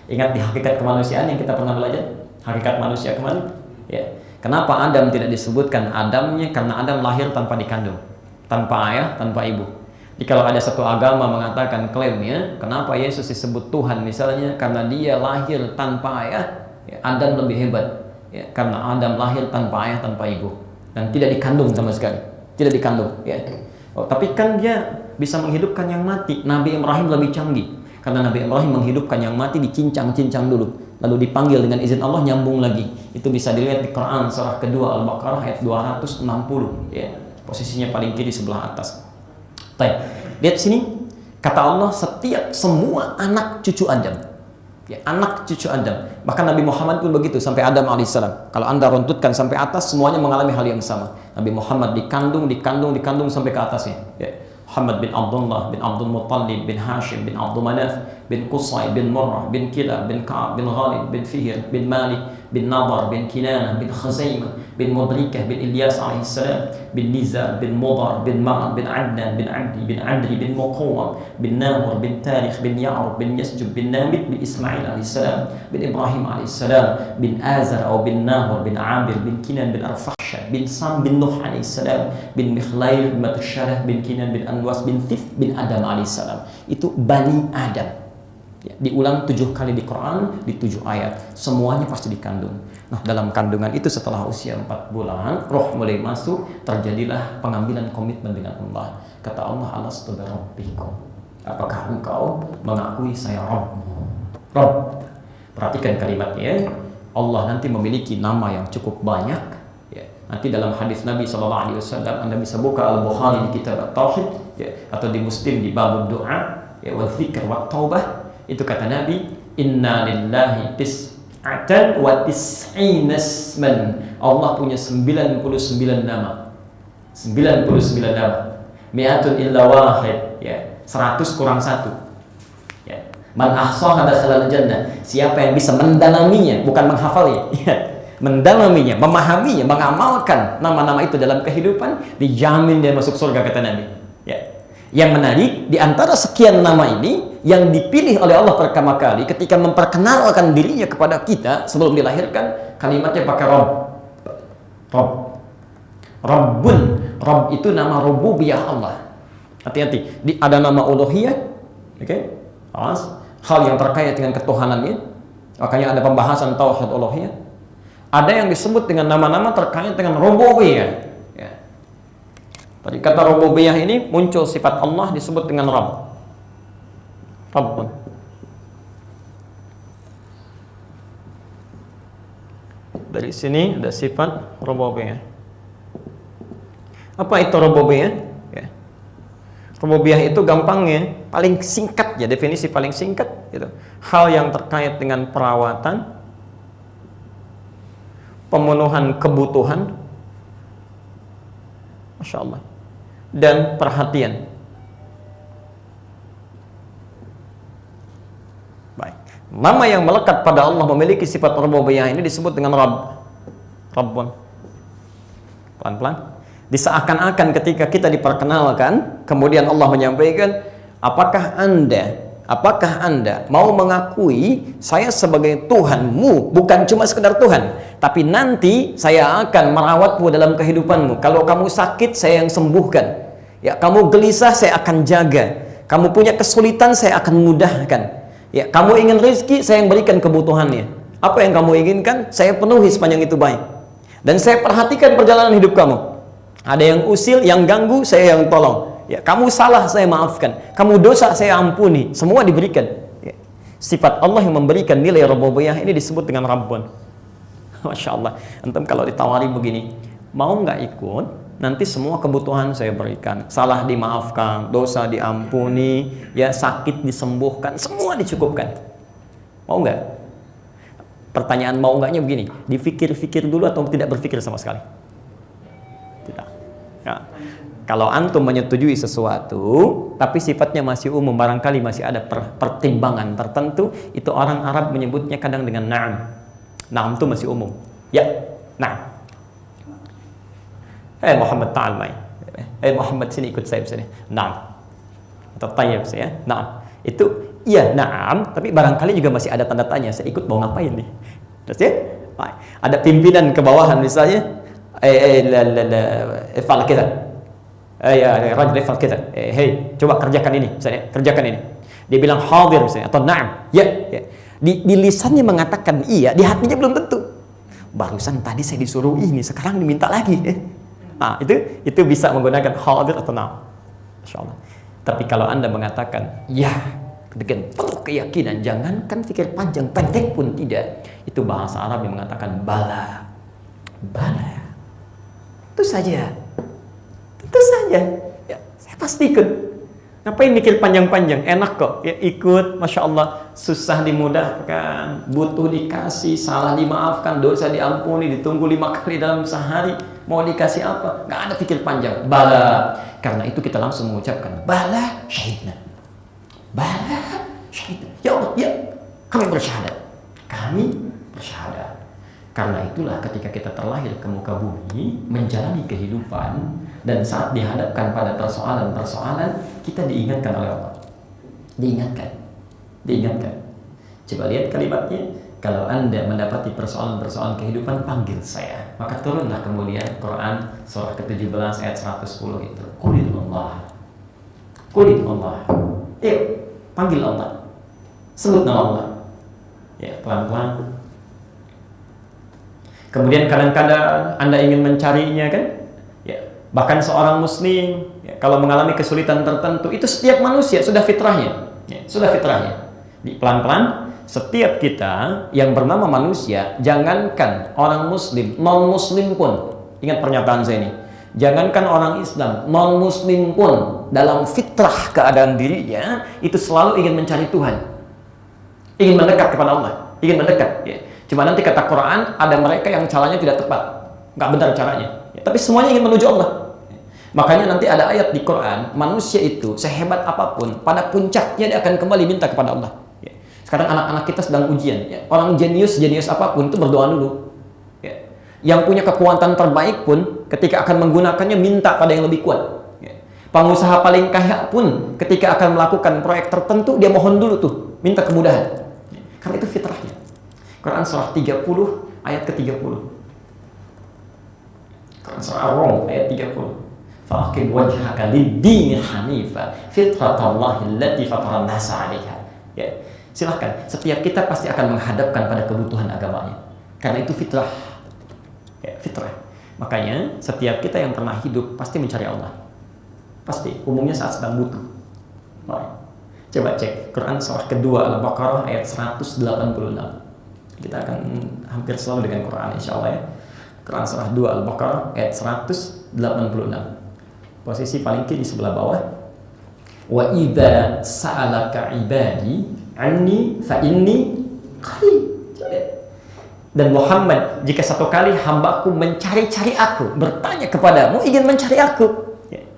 S2: Ingat di hakikat kemanusiaan yang kita pernah belajar? Hakikat manusia kemarin? Ya. Kenapa Adam tidak disebutkan Adamnya? Karena Adam lahir tanpa dikandung, tanpa ayah, tanpa ibu. Jadi kalau ada satu agama mengatakan klaimnya, kenapa Yesus disebut Tuhan misalnya? Karena dia lahir tanpa ayah, ya, Adam lebih hebat. Ya, karena Adam lahir tanpa ayah, tanpa ibu. Dan tidak dikandung sama sekali. Tidak dikandung. Ya. Oh, tapi kan dia bisa menghidupkan yang mati. Nabi Ibrahim lebih canggih. Karena Nabi Ibrahim menghidupkan yang mati, dicincang-cincang dulu. Lalu dipanggil dengan izin Allah, nyambung lagi. Itu bisa dilihat di Quran surah kedua Al-Baqarah ayat 260. Ya. Posisinya paling kiri sebelah atas. Baik. Lihat sini. Kata Allah, semua anak cucu Adam. Ya, anak cucu Adam. Bahkan Nabi Muhammad pun begitu sampai Adam alaihissalam. Kalau Anda runtutkan sampai atas, semuanya mengalami hal yang sama. Nabi Muhammad dikandung sampai ke atasnya. Ya. Muhammad bin Abdullah bin Abdul Muttalib bin Hashim bin Abdul Manaf bin Qusay bin Murrah bin Kilab bin Ka'ab bin Ghalib bin Fihr bin Malik bin Nadar bin Kinanah bin Khuzaimah bin Mudrikah bin Ilyas alaihissalam bin Nizar bin Mudar bin Ma'ad bin Adnan bin Abdi bin Adri bin Muqawam bin Nahur bin Tarikh bin Ya'rub bin Yasjub bin Namit bin Ismail alaihissalam bin Ibrahim alaihissalam bin Azar atau bin Nahur bin Amir bin Kinan bin Arfahsyah bin Sam bin Nuh alaihissalam bin Mikhlail bin Matusharah bin Kinan bin Anwas bin Thif bin Adam alaihissalam. Itu Bani Adam. Ya, diulang 7 kali di Quran, di 7 ayat. Semuanya pasti dikandung. Nah, dalam kandungan itu setelah usia 4 bulan, roh mulai masuk, terjadilah pengambilan komitmen dengan Allah. Kata Allah, alastu bi rabbikum. Apakah engkau mengakui saya Rabbmu? Rabb. Perhatikan kalimatnya. Allah nanti memiliki nama yang cukup banyak. Ya, nanti dalam hadis Nabi SAW, Anda bisa buka Al-Bukhari di kitab At-Tauhid, ya, atau di Muslim di bab doa, ya, wa dzikr wa taubah. Itu kata Nabi, inna lillahi tis'atan wa tis'ina isman. Allah punya 99 nama. 99 nama. Mi'atun illa wahid, ya. 100 kurang 1. Ya. Man ahsaha dakhalal jannah. Siapa yang bisa mendalaminya, bukan menghafalnya, ya. Mendalaminya, memahaminya, mengamalkan nama-nama itu dalam kehidupan, dijamin dia masuk surga, kata Nabi. Ya. Yang menarik, di antara sekian nama ini, yang dipilih oleh Allah pertama kali ketika memperkenalkan dirinya kepada kita sebelum dilahirkan, kalimatnya pakai Rabb. Rabb. Rabbun. Rabb itu nama rububiyah Allah. Hati-hati, ada nama uluhiyah, oke? Hal yang terkait dengan ketuhanannya. Makanya ada pembahasan tauhid uluhiyah. Ada yang disebut dengan nama-nama terkait dengan rububiyah. Ya. Tadi kata rububiyah ini muncul sifat Allah disebut dengan Rabb. Rabbun. Dari sini ada sifat rububiyah. Apa itu rububiyah? Ya. Rububiyah itu gampangnya, paling singkat ya, definisi paling singkat gitu. Hal yang terkait dengan perawatan, pemenuhan kebutuhan, Masya Allah, dan perhatian. Baik, nama yang melekat pada Allah memiliki sifat rububiyah ini disebut dengan Rabb. Rabbun. Pelan-pelan. Diseakan-akan ketika kita diperkenalkan, kemudian Allah menyampaikan, apakah anda mau mengakui saya sebagai Tuhanmu, bukan cuma sekedar Tuhan, tapi nanti saya akan merawatmu dalam kehidupanmu. Kalau kamu sakit, saya yang sembuhkan. Ya, kamu gelisah, saya akan jaga. Kamu punya kesulitan, saya akan mudahkan. Ya, kamu ingin rezeki, saya yang berikan kebutuhannya. Apa yang kamu inginkan, saya penuhi sepanjang itu baik. Dan saya perhatikan perjalanan hidup kamu. Ada yang usil, yang ganggu, saya yang tolong. Ya, kamu salah, saya maafkan. Kamu dosa, saya ampuni. Semua diberikan. Ya. Sifat Allah yang memberikan nilai rububiyah ini disebut dengan Rabbun. Masya Allah. Antum kalau ditawari begini, mau nggak ikut? Nanti semua kebutuhan saya berikan. Salah dimaafkan, dosa diampuni, ya sakit disembuhkan, semua dicukupkan. Mau nggak? Pertanyaan mau nggaknya begini, dipikir-pikir dulu atau tidak berpikir sama sekali? Tidak. Ya. Kalau antum menyetujui sesuatu, tapi sifatnya masih umum, barangkali masih ada pertimbangan tertentu, itu orang Arab menyebutnya kadang dengan na'am. Na'am itu masih umum. Ya, na'am. Muhammad ta'al mai. Muhammad sini ikut saya sini. Na'am. Atau tayyib saya, na'am. Itu iya na'am, tapi barangkali juga masih ada tanda tanya, saya ikut mau ngapain nih? Terus ya? Ada pimpinan ke bawahan misalnya, ifal kita. Rajul ifal kita. Hei, coba kerjakan ini, misalnya, kerjakan ini. Dia bilang hadir misalnya atau na'am. Ya. Di lisannya mengatakan iya, di hatinya belum tentu. Barusan tadi saya disuruh ini, sekarang diminta lagi. Nah, itu bisa menggunakan hadir atau na'am. Insyaallah. Tapi kalau Anda mengatakan ya dengan penuh keyakinan, jangankan pikir panjang pendek pun tidak, itu bahasa Arab yang mengatakan bala. Itu saja. Ya, saya pasti ikut. Ngapain mikir panjang-panjang? Enak kok. Ya, ikut, Masya Allah. Susah dimudahkan, butuh dikasih, salah dimaafkan, dosa diampuni, ditunggu 5 kali dalam sehari. Mau dikasih apa? Nggak ada pikir panjang. Bala. Karena itu kita langsung mengucapkan bala syahidna. Bala syahidna. Ya Allah, ya, kami bersyahadat. Karena itulah ketika kita terlahir ke muka bumi, menjalani kehidupan, dan saat dihadapkan pada persoalan-persoalan, kita diingatkan oleh Allah. Diingatkan. Coba lihat kalimatnya. Kalau Anda mendapati persoalan-persoalan kehidupan, panggil saya. Maka turunlah kemudian Quran surah ke-17 ayat 110 itu. Qulillah. Yuk, panggil Allah. Sebut nama Allah. Ya, pelan-pelan. Kemudian kadang-kadang Anda ingin mencarinya kan? Ya, bahkan seorang muslim ya, kalau mengalami kesulitan tertentu, itu setiap manusia sudah fitrahnya. Ya, pelan-pelan setiap kita yang bernama manusia, jangankan orang muslim, non-muslim pun, ingat pernyataan saya ini, jangankan orang Islam, non-muslim pun dalam fitrah keadaan dirinya itu selalu ingin mencari Tuhan. ingin mendekat kepada Allah, ingin mendekat. Ya. Cuma nanti kata Quran, ada mereka yang caranya tidak tepat, nggak benar caranya. Ya, tapi semuanya ingin menuju Allah. Makanya nanti ada ayat di Quran, manusia itu sehebat apapun, pada puncaknya dia akan kembali minta kepada Allah. Ya. Sekarang anak-anak kita sedang ujian. Ya. Orang jenius apapun itu berdoa dulu. Ya. Yang punya kekuatan terbaik pun, ketika akan menggunakannya minta pada yang lebih kuat. Ya. Pengusaha paling kaya pun, ketika akan melakukan proyek tertentu, dia mohon dulu tuh, minta kemudahan. Ya. Karena itu fitrahnya. Quran surah 30 ayat ke-30. Quran surah Ar-Rum ayat 30. Faqim wajhaka lid-din hanifa fitratallahi allati fatara an-nasa 'alaiha. Ya. Silahkan, setiap kita pasti akan menghadapkan pada kebutuhan agamanya. Karena itu fitrah. Ya, fitrah. Makanya setiap kita yang pernah hidup pasti mencari Allah. Pasti, umumnya saat sedang butuh. Nah, coba cek Quran surah kedua Al-Baqarah ayat 186. Kita akan hampir selalu dengan Quran insyaallah ya. Quran surah 2 Al-Baqarah ayat 186. Posisi paling kiri sebelah bawah. Wa idza sa'alaka ibadi anni fa inni qarib. Dan Muhammad, jika satu kali hambaku mencari-cari aku, bertanya kepadamu, ingin mencari aku. Ya.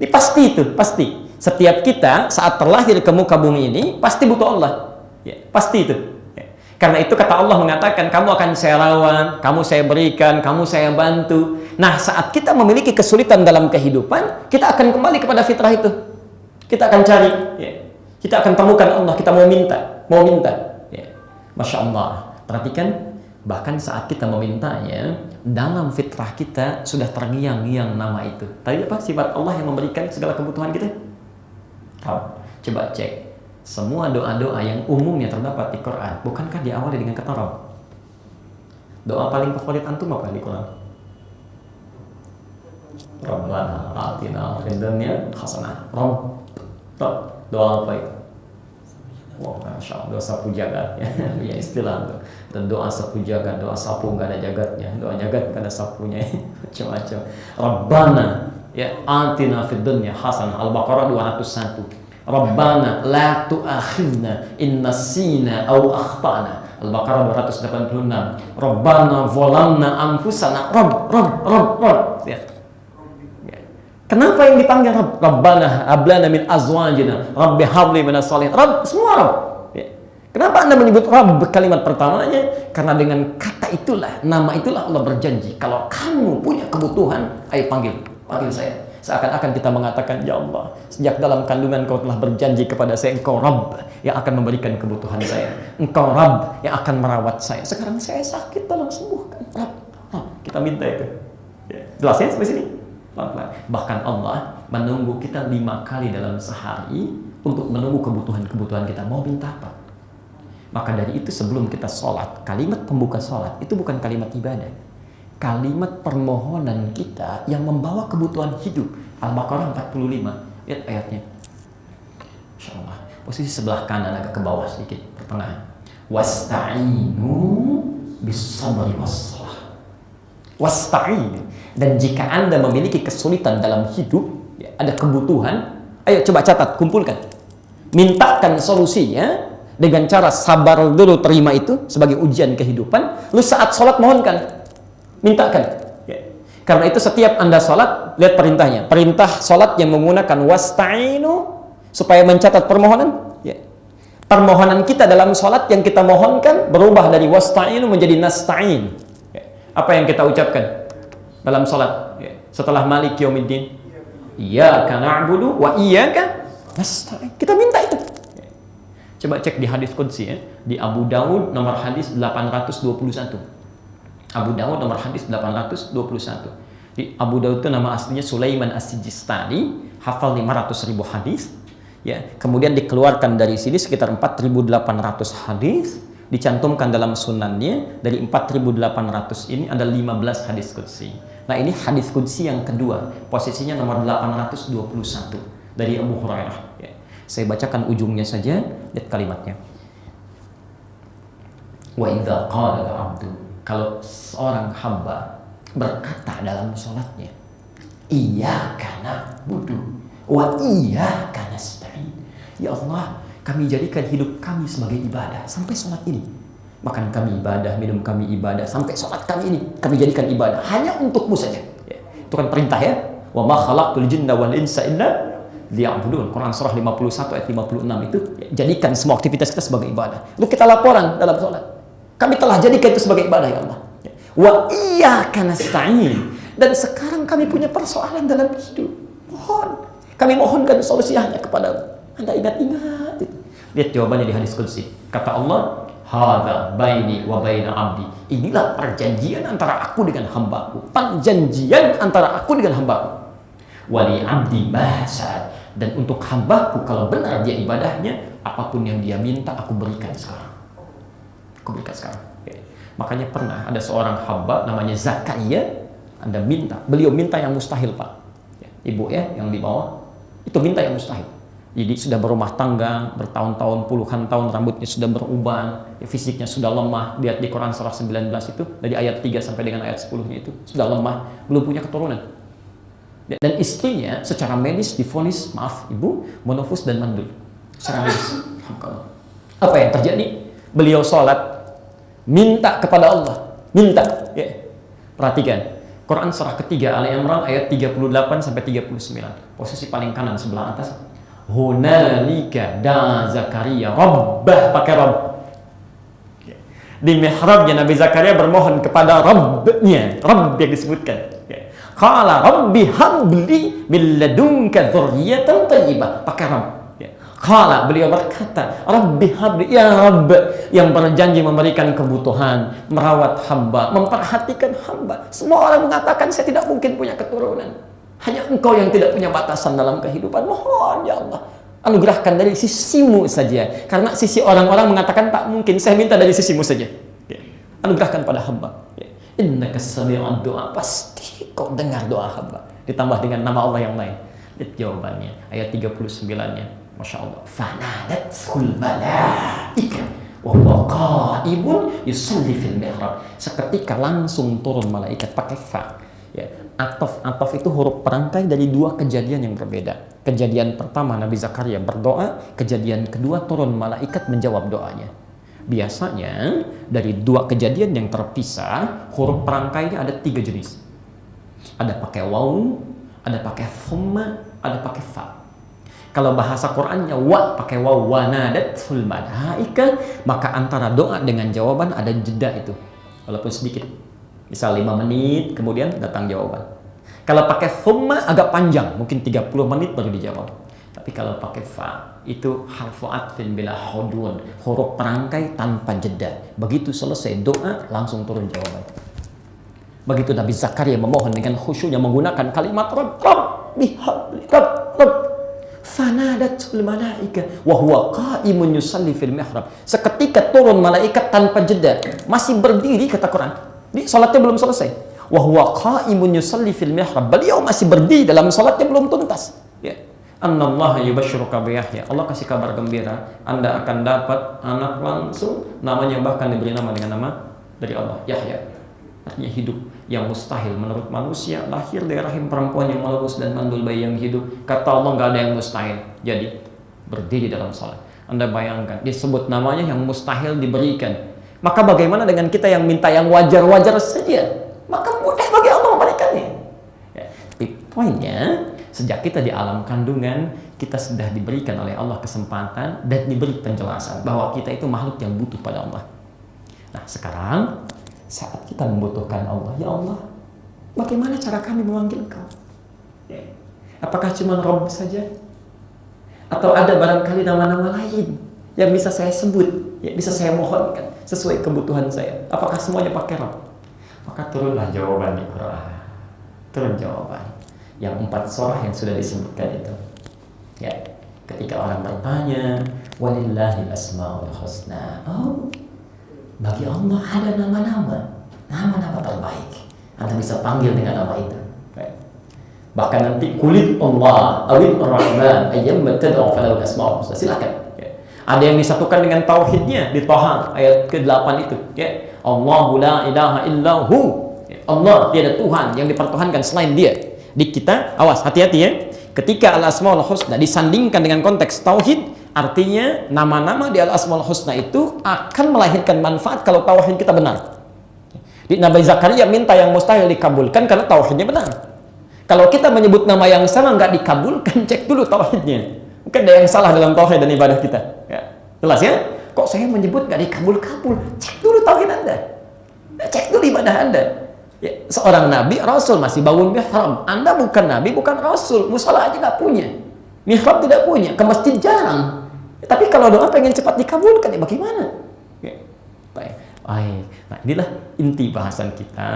S2: Ini pasti itu, pasti. Setiap kita saat terlahir ke muka bumi ini pasti butuh Allah. Ya, pasti itu. Karena itu kata Allah mengatakan, kamu akan saya rawat, kamu saya berikan, kamu saya bantu. Nah, saat kita memiliki kesulitan dalam kehidupan, kita akan kembali kepada fitrah itu. Kita akan cari, ya. Kita akan temukan Allah, kita mau minta. Ya. Masya Allah, perhatikan, bahkan saat kita memintanya, dalam fitrah kita sudah terngiang-ngiang nama itu. Tadi apa? Sifat Allah yang memberikan segala kebutuhan kita. Coba cek. Semua doa-doa yang umumnya terdapat di Quran, bukankah diawali dengan kata Rabb? Doa paling favorit antum apa di Quran? Rabbana atina fid dunya hasanah. Rabb. Doa apa itu? Wah, Masya Allah, doa sapu jagat ya. Ya istilah itu. Dan doa sapu jagat, doa sapu nggak ada jagatnya, doa jagat nggak ada sapunya, macam-macam. Rabbana ya atina fid dunya hasanah. Al-Baqarah 201. Rabbana la tu'akhidna in nasina aw akhtana. Al-Baqarah 286. Rabbana zalamna anfusana. Rabb. Ya. Kenapa yang dipanggil Rabb? Rabbana hablana min azwajina. Rabbi habli minas salihin. Rabb, semua Rabb. Ya. Kenapa Anda menyebut Rabb kalimat pertamanya? Karena dengan kata itulah, nama itulah Allah berjanji, kalau kamu punya kebutuhan, ayo panggil saya. Seakan-akan kita mengatakan, ya Allah, sejak dalam kandungan kau telah berjanji kepada saya, engkau Rabb yang akan memberikan kebutuhan saya, engkau Rabb yang akan merawat saya. Sekarang saya sakit, tolong sembuhkan. Rabb. Kita minta itu. Ya. Jelas ya sampai sini? Bahkan Allah menunggu kita 5 kali dalam sehari untuk menunggu kebutuhan-kebutuhan kita. Mau minta apa? Maka dari itu sebelum kita sholat, kalimat pembuka sholat itu bukan kalimat ibadah, kalimat permohonan kita yang membawa kebutuhan hidup. Al-Baqarah 45, lihat ayatnya. Insya Allah. Posisi sebelah kanan agak ke bawah sedikit, pertengahan. Wasta'inu bis-sabri was-salah. Wasta'inu. Dan jika Anda memiliki kesulitan dalam hidup, ya, ada kebutuhan, ayo coba catat, kumpulkan. Mintakan solusinya dengan cara sabar dulu, terima itu sebagai ujian kehidupan. Lu saat sholat mohonkan. Mintakan. Ya. Karena itu setiap Anda sholat, lihat perintahnya. Perintah sholat yang menggunakan wasta'inu supaya mencatat permohonan. Ya. Permohonan kita dalam sholat yang kita mohonkan berubah dari wasta'inu menjadi nasta'in. Ya. Apa yang kita ucapkan dalam sholat? Ya. Setelah Malik Yaumiddin, iyyaka na'budu wa iyyaka nasta'in. Kita minta itu. Ya. Coba cek di hadis qudsi ya. Di Abu Daud nomor hadis 821. Abu Daud nomor hadis 821. Di Abu Daud itu nama aslinya Sulaiman As-Sijistani, hafal 500.000 hadis. Ya, kemudian dikeluarkan dari sini sekitar 4.800 hadis, dicantumkan dalam sunannya. Dari 4.800 ini ada 15 hadis qudsi. Nah, ini hadis qudsi yang kedua, posisinya nomor 821 dari Abu Hurairah. Ya. Saya bacakan ujungnya saja, lihat kalimatnya. Wa idza qala al-'abdu, kalau seorang hamba berkata dalam sholatnya, iyyaka na'budu wa iyyaka nasta'in. Ya Allah, kami jadikan hidup kami sebagai ibadah sampai sholat ini. Makan kami ibadah, minum kami ibadah, sampai sholat kami ini kami jadikan ibadah hanya untukmu saja. Ya. Itu kan perintah ya. Wa ma khalaqtul jinna wal insa illa liya'budun. Quran surah 51 ayat 56 itu ya, jadikan semua aktivitas kita sebagai ibadah. Lalu kita laporan dalam sholat. Kami telah jadikan itu sebagai ibadah ya Allah. Ya. Wa iyyaka nasta'in. Dan sekarang kami punya persoalan dalam hidup. Mohon. Kami mohonkan solusinya kepada Anda. Ingat-ingat itu. Lihat jawabannya di hadis qudsi. Kata Allah, hadza baini wa baina abdi. Inilah perjanjian antara aku dengan hambaku. Perjanjian antara aku dengan hambaku. Wali abdi mahsad. Dan untuk hambaku kalau benar dia ibadahnya, apapun yang dia minta aku berikan sekarang. Aku berikan sekarang. Oke. Makanya pernah ada seorang hamba namanya Zakaria. Anda minta, beliau minta yang mustahil Pak. Ya, ibu ya yang di bawah itu minta yang mustahil. Jadi sudah berumah tangga, bertahun-tahun, puluhan tahun, rambutnya sudah beruban, ya, fisiknya sudah lemah. Lihat di Quran surah 19 itu, dari ayat 3 sampai dengan ayat 10-nya itu, sudah lemah, belum punya keturunan. Dan istrinya secara medis divonis, maaf ibu, monofus dan mandul. Secara medis. Apa yang terjadi? Beliau sholat, minta kepada Allah. Minta. Ya. Perhatikan. Quran surah ketiga, Ali Imran ayat 38 sampai 39. Posisi paling kanan sebelah atas. Hunalika da Zakaria Rabbah, pakai Rabb. Di mihrabnya Nabi Zakaria bermohon kepada Rabbnya, Rabb yang disebutkan. Qala Rabbi habli min ladunka dzurriyyatan thayyibah, pakai Rabb. Qala, beliau berkata, Rabbi habli, ya Rabb yang berjanji memberikan kebutuhan, merawat hamba, memperhatikan hamba. Semua orang mengatakan saya tidak mungkin punya keturunan. Hanya engkau yang tidak punya batasan dalam kehidupan. Mohon ya Allah, anugerahkan dari sisimu saja. Karena sisi orang-orang mengatakan tak mungkin, saya minta dari sisimu saja. Anugerahkan pada hamba. Innaka sami'ud du'a, pasti kau dengar doa hamba. Ditambah dengan nama Allah yang lain. Lihat jawabannya, ayat 39-nya. Masya Allah. Fanadatul malaika wa huwa qa'imun yusalli fil mihrab. Seketika langsung turun malaikat, pakai fa. Ya. Atof itu huruf perangkai dari dua kejadian yang berbeda. Kejadian pertama Nabi Zakaria berdoa, kejadian kedua turun malaikat menjawab doanya. Biasanya dari dua kejadian yang terpisah, huruf perangkainya ada 3 jenis. Ada pakai waw, ada pakai thumma, ada pakai fa. Kalau bahasa Qur'annya wa pakai waw, wanadatul malaika, maka antara doa dengan jawaban ada jeda itu, walaupun sedikit. Misal 5 menit, kemudian datang jawaban. Kalau pakai thumma agak panjang, mungkin 30 menit baru dijawab. Tapi kalau pakai fa, itu harfu atfin bila hudun, huruf perangkai tanpa jeda. Begitu selesai doa, langsung turun jawaban. Begitu Nabi Zakaria memohon dengan khusyuknya menggunakan kalimat Rabb, Rabb. Fanadatul malaika wa huwa qa'imun yusalli fil mihrab. Seketika turun malaikat tanpa jeda, masih berdiri kata Quran. Di salatnya belum selesai. Wa huwa qa'imun yusalli fil mihrab. Beliau masih berdiri dalam salatnya belum tuntas. Ya. Annallaha yubashshiruka bi Yahya. Allah kasih kabar gembira, Anda akan dapat anak langsung, namanya bahkan diberi nama dengan nama dari Allah, Yahya. Artinya hidup yang mustahil menurut manusia, lahir dari rahim perempuan yang melurus dan mandul bayi yang hidup. Kata Allah nggak ada yang mustahil. Jadi berdiri dalam salat. Anda bayangkan disebut namanya yang mustahil diberikan. Maka bagaimana dengan kita yang minta yang wajar-wajar saja? Maka mudah bagi Allah memberikannya. Ya, tapi poinnya, sejak kita di alam kandungan, kita sudah diberikan oleh Allah kesempatan dan diberi penjelasan bahwa kita itu makhluk yang butuh pada Allah. Nah sekarang saat kita membutuhkan Allah, ya Allah, bagaimana cara kami memanggil Kau? Ya. Apakah cuma Rabb saja? Atau ada barangkali nama-nama lain yang bisa saya sebut, ya, bisa saya mohonkan sesuai kebutuhan saya? Apakah semuanya pakai Rabb? Maka turunlah jawaban di Quran. Turun jawaban yang 4 surah yang sudah disebutkan itu. Ya, ketika orang bertanya, walillahil asmaul husna. Oh, bagi Allah ada nama-nama terbaik. Anda bisa panggil dengan nama itu. Bahkan nanti kulit Allah, awil rahman, ayyam tad'u falahu asmaul husna. Silakan. Ada yang disatukan dengan tauhidnya di Thaha ayat ke-8 itu. Ya. Allahu la ilaha illahu. Allah tiada Tuhan yang dipertuhankan selain Dia. Di kita, awas, hati-hati ya. Ketika al-asmaul husna disandingkan dengan konteks tauhid, Artinya nama-nama di Al-Asmaul Husna itu akan melahirkan manfaat kalau tauhid kita benar. Di Nabi Zakaria minta yang mustahil dikabulkan karena tauhidnya benar. Kalau kita menyebut nama yang sama nggak dikabulkan, cek dulu tauhidnya. Mungkin ada yang salah dalam tauhid dan ibadah kita. Ya. Jelas ya? Kok saya menyebut nggak dikabul-kabul? Cek dulu tauhid Anda. Cek dulu ibadah Anda. Ya, seorang nabi, rasul masih bangun mihrab. Anda bukan nabi, bukan rasul. Musola aja nggak punya. Mihrab tidak punya. Ke masjid jarang. Ya, tapi kalau doa pengen cepat dikabulkan, ya bagaimana? Ya. Baik. Nah, inilah inti bahasan kita.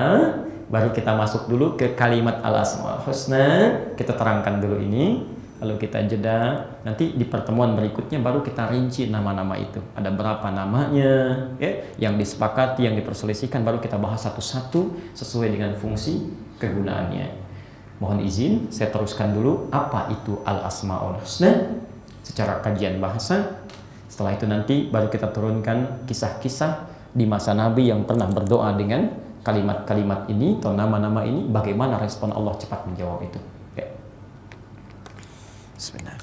S2: Baru kita masuk dulu ke kalimat Al-Asmaul Husna. Kita terangkan dulu ini. Lalu kita jeda, nanti di pertemuan berikutnya baru kita rinci nama-nama itu. Ada berapa namanya, ya, yang disepakati, yang diperselisihkan, baru kita bahas satu-satu sesuai dengan fungsi kegunaannya. Mohon izin, saya teruskan dulu apa itu Al-Asmaul Husna secara kajian bahasa. Setelah itu nanti baru kita turunkan kisah-kisah di masa Nabi yang pernah berdoa dengan kalimat-kalimat ini atau nama-nama ini, bagaimana respon Allah cepat menjawab itu. Sebentar.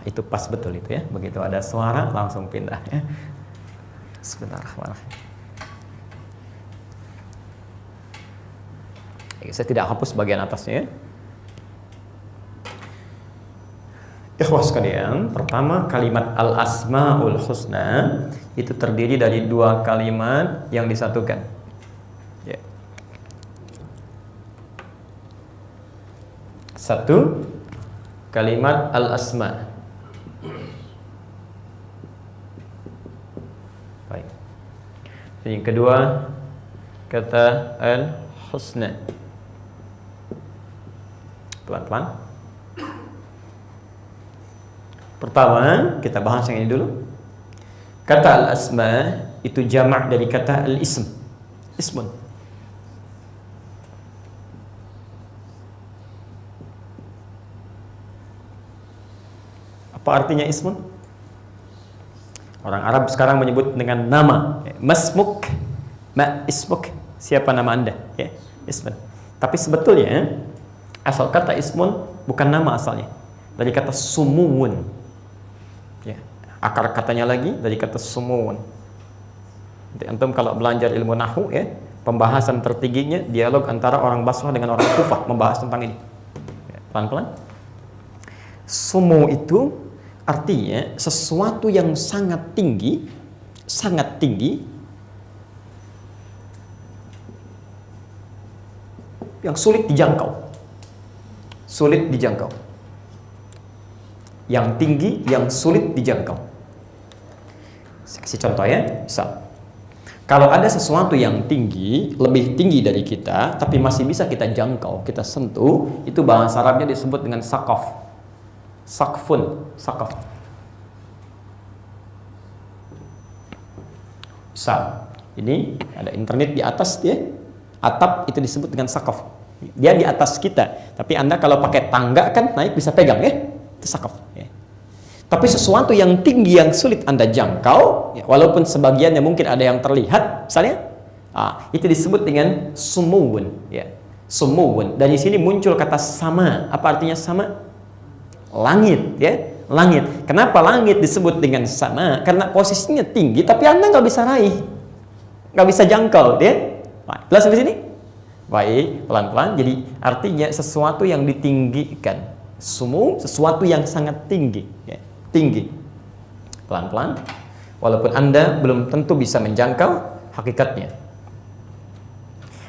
S2: Itu pas betul itu ya. Begitu ada suara langsung pindah ya. Sebentar. Saya tidak hapus bagian atasnya ya. Ikhwas sekalian, pertama kalimat Al-Asmaul Husna itu terdiri dari dua kalimat yang disatukan. Ya. Satu, kalimat Al-Asma. Baik. Yang kedua, kata Al-Husna. Pelan-pelan. Pertama, kita bahas yang ini dulu. Kata Al-Asma itu jamak dari kata Al-Ism. Ismun. Apa artinya ismun? Orang Arab sekarang menyebut dengan nama. Masmuk, ma ismuk. Siapa nama Anda? Ya, ismun. Tapi sebetulnya asal kata ismun bukan nama asalnya. Dari kata sumuwun. Ya, akar katanya lagi dari kata sumuwun. Jadi antum kalau belajar ilmu nahwu ya, pembahasan tertingginya dialog antara orang Basrah dengan orang Kufah membahas tentang ini. Ya, pelan-pelan. Sumu itu artinya sesuatu yang sangat tinggi yang sulit dijangkau. Yang tinggi yang sulit dijangkau. Saya kasih contoh ya. Misal, kalau ada sesuatu yang tinggi, lebih tinggi dari kita, tapi masih bisa kita jangkau, kita sentuh, itu bahasa Arabnya disebut dengan saqaf. Saqaf. Misal, ini ada internet di atas dia, atap itu disebut dengan saqaf. Dia di atas kita, tapi Anda kalau pakai tangga kan naik bisa pegang ya, itu saqaf. Ya. Tapi sesuatu yang tinggi yang sulit Anda jangkau, ya, walaupun sebagiannya mungkin ada yang terlihat, misalnya, itu disebut dengan sumuwun. Ya. Sumuwun. Dari sini muncul kata sama. Apa artinya sama? Langit, ya, langit. Kenapa langit disebut dengan sama? Karena posisinya tinggi, tapi Anda nggak bisa raih, nggak bisa jangkau, ya. Jelas sampai sini? Baik, pelan-pelan. Jadi artinya sesuatu yang ditinggikan, sumu, sesuatu yang sangat tinggi, ya. Tinggi. Pelan-pelan. Walaupun Anda belum tentu bisa menjangkau hakikatnya.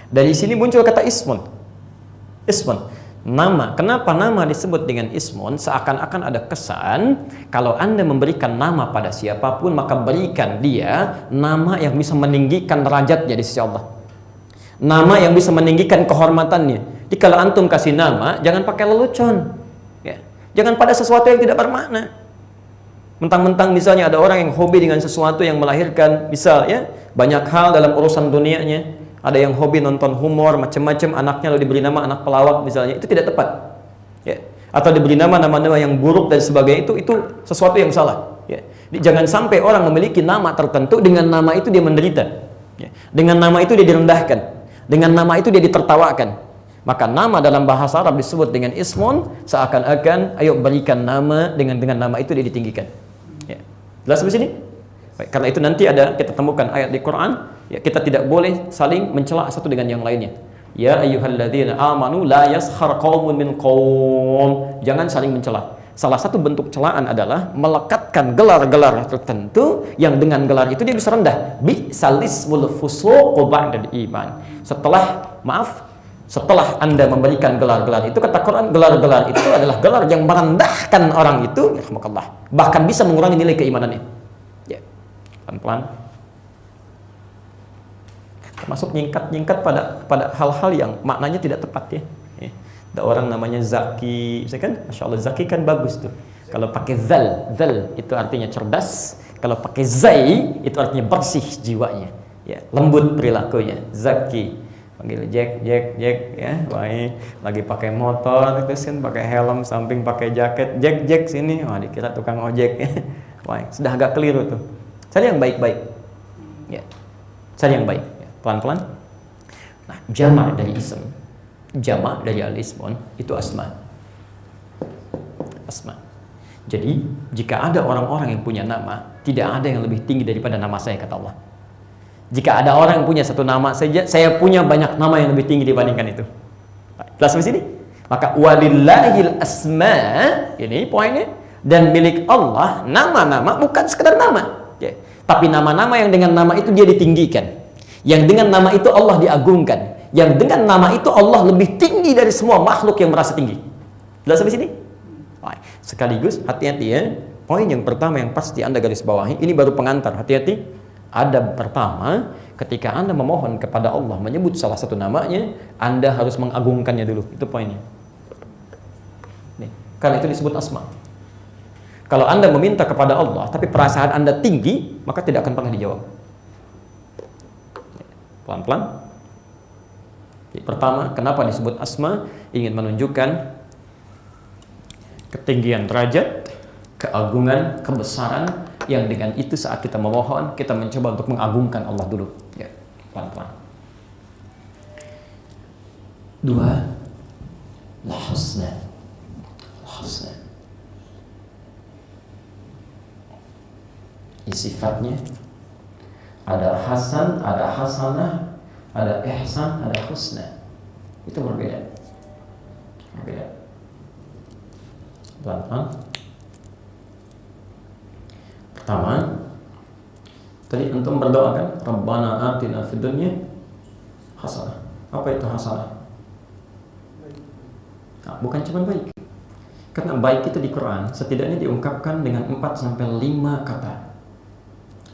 S2: Dari sini muncul kata ismun. Nama. Kenapa nama disebut dengan ismun? Seakan-akan ada kesan kalau Anda memberikan nama pada siapapun, maka berikan dia nama yang bisa meninggikan derajatnya di sisi Allah. Nama yang bisa meninggikan kehormatannya. Jadi kalau antum kasih nama, jangan pakai lelucon. Ya. Jangan pada sesuatu yang tidak bermakna. Mentang-mentang misalnya ada orang yang hobi dengan sesuatu yang melahirkan, misal ya, banyak hal dalam urusan dunianya. Ada yang hobi nonton humor, macam-macam, anaknya lalu diberi nama anak pelawak misalnya, itu tidak tepat. Ya. Atau diberi nama-nama yang buruk dan sebagainya, itu sesuatu yang salah. Ya. Jangan sampai orang memiliki nama tertentu, dengan nama itu dia menderita. Ya. Dengan nama itu dia direndahkan. Dengan nama itu dia ditertawakan. Maka nama dalam bahasa Arab disebut dengan ismun, seakan-akan ayo berikan nama dengan nama itu dia ditinggikan. Ya. Jelas sampai sini? Baik, karena itu nanti kita temukan ayat di Quran, ya, kita tidak boleh saling mencela satu dengan yang lainnya. Ya ayyuhalladzina amanu la yaskhar qaumun min qaum. Jangan saling mencela. Salah satu bentuk celaan adalah melekatkan gelar-gelar tertentu yang dengan gelar itu dia bisa rendah. Bi'salismul fusuq ba'dal iman. Setelah Anda memberikan gelar-gelar itu, kata Quran, gelar-gelar itu adalah gelar yang merendahkan orang itu, rahmatullah, bahkan bisa mengurangi nilai keimanannya. Ya. Pelan-pelan. Termasuk nyingkat pada hal-hal yang maknanya tidak tepat, ya. Ada orang namanya Zaki, kan? Masya Allah, Zaki kan bagus tuh. Kalau pakai zal itu artinya cerdas. Kalau pakai zai itu artinya bersih jiwanya, ya, lembut perilakunya. Zaki, panggil Jack, ya, baik. Lagi pakai motor, terus kan pakai helm, samping pakai jaket, Jack sini, wah dikira tukang ojek, ya. Baik, sudah agak keliru tuh. Cari yang baik-baik, ya, cari yang baik, ya. Pelan-pelan. Nah, jamak dari ism, jamak dari al-ismun itu asma. Jadi jika ada orang-orang yang punya nama, tidak ada yang lebih tinggi daripada nama saya, kata Allah. Jika ada orang yang punya satu nama saja, saya punya banyak nama yang lebih tinggi dibandingkan itu. Jelas sampai sini? Maka walillahil asma, ini poinnya. Dan milik Allah nama-nama bukan sekedar nama, ya. Tapi nama-nama yang dengan nama itu dia ditinggikan, yang dengan nama itu Allah diagungkan, yang dengan nama itu Allah lebih tinggi dari semua makhluk yang merasa tinggi. Jelas sampai sini? Sekaligus hati-hati, ya. Poin yang pertama yang pasti Anda garis bawahi, ini baru pengantar, hati-hati. Adab pertama, ketika Anda memohon kepada Allah menyebut salah satu namanya, Anda harus mengagungkannya dulu. Itu poinnya. Nih, karena itu disebut asma. Kalau Anda meminta kepada Allah tapi perasaan Anda tinggi, maka tidak akan pernah dijawab. Pelan-pelan. Pertama, kenapa disebut asma? Ingin menunjukkan ketinggian derajat, keagungan, kebesaran, yang dengan itu saat kita memohon, kita mencoba untuk mengagungkan Allah dulu, ya, pelan-pelan. Dua, la husna. Ini sifatnya ada hasan, ada hasanah, ada ihsan, ada husna. Itu berbeda. Pelan-pelan. Pertama, tadi antum berdoa kan, Rabbana atina fid dunya hasanah. Apa itu hasanah? Nah, bukan cuma baik. Karena baik itu di Quran setidaknya diungkapkan dengan 4-5 kata.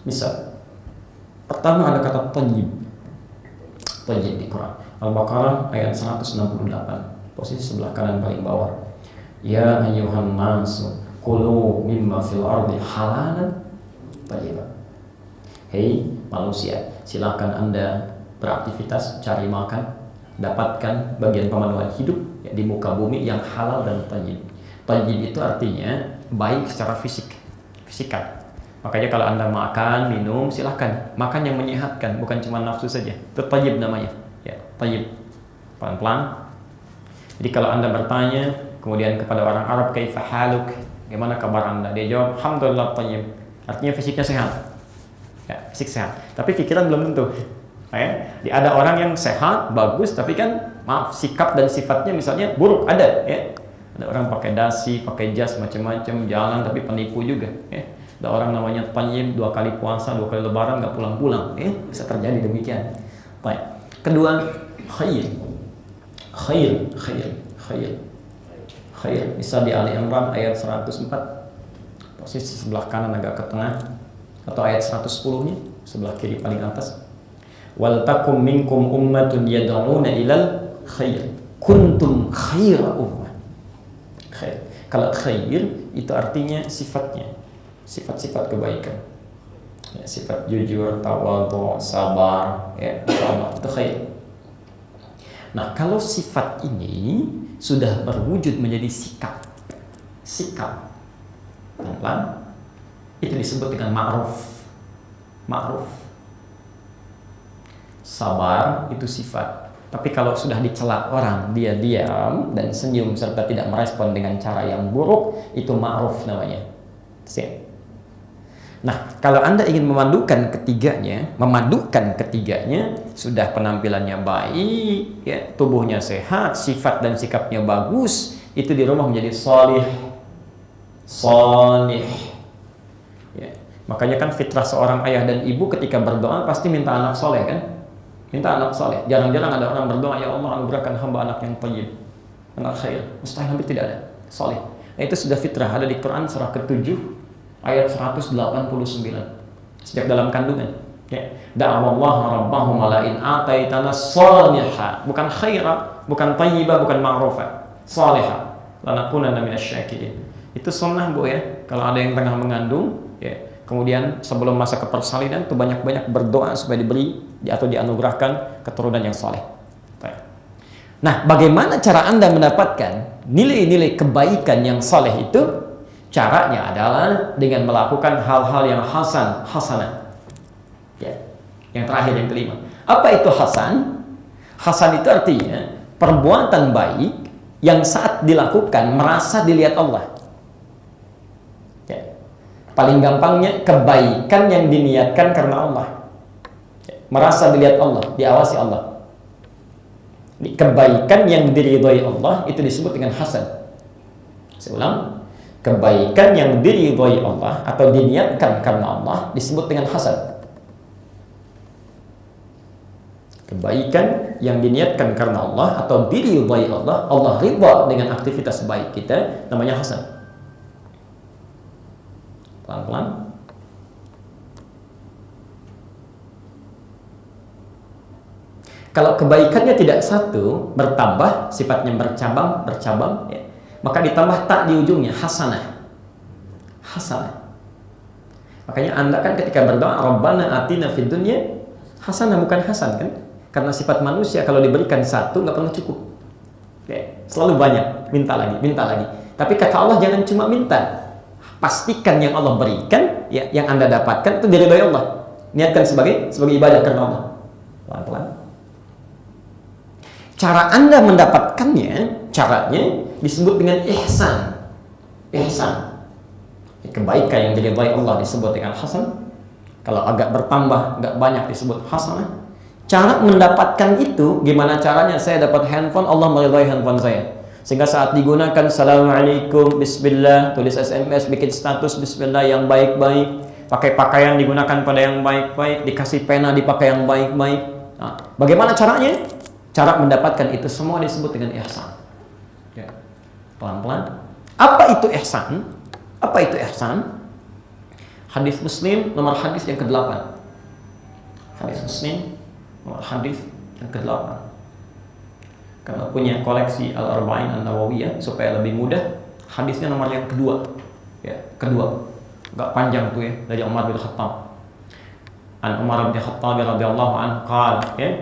S2: Misal, pertama ada kata tayyib. Tayyib di Quran. Al-Baqarah ayat 168, posisi sebelah kanan paling bawah. Ya ayyuhan nasu kulu mimma fil ardi halalan thayyiban. Hei manusia, silakan Anda beraktivitas, cari makan, dapatkan bagian pemenuhan hidup, ya, di muka bumi yang halal dan thayyib. Thayyib itu artinya baik secara fisikal. Makanya kalau Anda makan, minum, silahkan makan yang menyehatkan, bukan cuma nafsu saja. Itu thayyib namanya, ya, thayyib. Pelan-pelan. Jadi kalau Anda bertanya kemudian kepada orang Arab, kaifa haluk, gimana kabar Anda? Dia jawab, alhamdulillah thayyib. Artinya fisiknya sehat, ya, fisik sehat, tapi pikiran belum tentu, ya. Ada orang yang sehat, bagus, tapi kan maaf, sikap dan sifatnya misalnya buruk, ada, ya. Ada orang pakai dasi, pakai jas, macam-macam, jalan tapi penipu juga, ya. Ada orang namanya thayyib, 2 kali puasa, 2 kali lebaran nggak pulang-pulang, ya. Bisa terjadi demikian. Baik. Kedua, khair. Bisa di Ali Imran ayat 104, posisi sebelah kanan agak ke tengah, atau ayat 110-nya sebelah kiri paling atas. Wal takum minkum ummatun yad'una ilal khair kuntum khaira ummah. Khair. Kalau khair itu artinya sifatnya, sifat-sifat kebaikan, ya, sifat jujur, tawadhu, sabar, ya, Allah, itu khair. Nah, kalau sifat ini sudah berwujud menjadi sikap, pelan-pelan, itu disebut dengan ma'ruf. Sabar itu sifat, Tapi kalau sudah dicela orang, dia diam dan senyum serta tidak merespon dengan cara yang buruk, itu ma'ruf namanya. Siap. Nah, kalau Anda ingin memadukan ketiganya, sudah penampilannya baik, ya, tubuhnya sehat, sifat dan sikapnya bagus, itu di rumah menjadi salih. Ya. Makanya kan fitrah seorang ayah dan ibu ketika berdoa pasti minta anak soleh kan? Minta anak soleh. Jarang-jarang ada orang berdoa, ya Allah anugerahkan hamba anak yang thayyib, anak khair. Mustahil, hampir tidak ada. Soleh. Nah, itu sudah fitrah, ada di Quran surah ke-7 ayat 189. Sejak dalam kandungan. Ya. Da'awallaha rabbahum malain ataitana salihah, bukan khairah, bukan thayyibah, bukan ma'rufah, salihah. Lanakunanna minasyakirin. Itu sunnah Bu ya. Kalau ada yang tengah mengandung, ya. Kemudian sebelum masa kepersalinan itu banyak-banyak berdoa supaya diberi atau dianugerahkan keturunan yang soleh. Nah, bagaimana cara Anda mendapatkan nilai-nilai kebaikan yang soleh itu? Caranya adalah dengan melakukan hal-hal yang hasanah. Ya. Yang terakhir, yang kelima. Apa itu hasan? Hasan itu artinya perbuatan baik yang saat dilakukan merasa dilihat Allah. Paling gampangnya kebaikan yang diniatkan karena Allah, merasa dilihat Allah, diawasi Allah. Kebaikan yang diridhoi Allah itu disebut dengan hasan. Saya ulang, kebaikan yang diridhoi Allah atau diniatkan karena Allah disebut dengan hasan. Kebaikan yang diniatkan karena Allah atau diridhoi Allah, Allah ridha dengan aktivitas baik kita, namanya hasan. Pelan-pelan. Kalau kebaikannya tidak satu, bertambah, sifatnya bercabang, ya, maka ditambah tak di ujungnya, hasanah. Makanya Anda kan ketika berdoa, Rabbana atina fid dunya hasanah, bukan hasan kan? Karena sifat manusia kalau diberikan satu nggak pernah cukup. Ya, selalu banyak, minta lagi. Tapi kata Allah jangan cuma minta. Pastikan yang Allah berikan, ya, yang Anda dapatkan itu diridhoi Allah. Niatkan sebagai ibadah karena Allah. Pelan-pelan. Cara Anda mendapatkannya, caranya disebut dengan ihsan. Kebaikan yang diridhoi Allah disebut dengan hasan. Kalau agak bertambah, agak banyak disebut hasanah. Cara mendapatkan itu, gimana caranya? Saya dapat handphone, Allah meridhoi handphone saya. Sehingga saat digunakan, Assalamualaikum, Bismillah, tulis SMS, bikin status Bismillah yang baik-baik, pakai pakaian digunakan pada yang baik-baik, dikasih pena dipakai yang baik-baik. Nah, bagaimana caranya? Cara mendapatkan itu semua disebut dengan ihsan. Ya. Pelan-pelan. Apa itu ihsan? Hadis Muslim nomor hadis yang ke-8. Hadis Muslim nomor hadis yang ke-8. Karena punya koleksi Al-Arba'in An-Nawawiyah supaya lebih mudah, hadisnya nomor yang kedua. Ya, kedua. Enggak panjang tuh ya, dari Umar bin Khattab. An Umar bin Khattab radhiyallahu anhu qala, ya,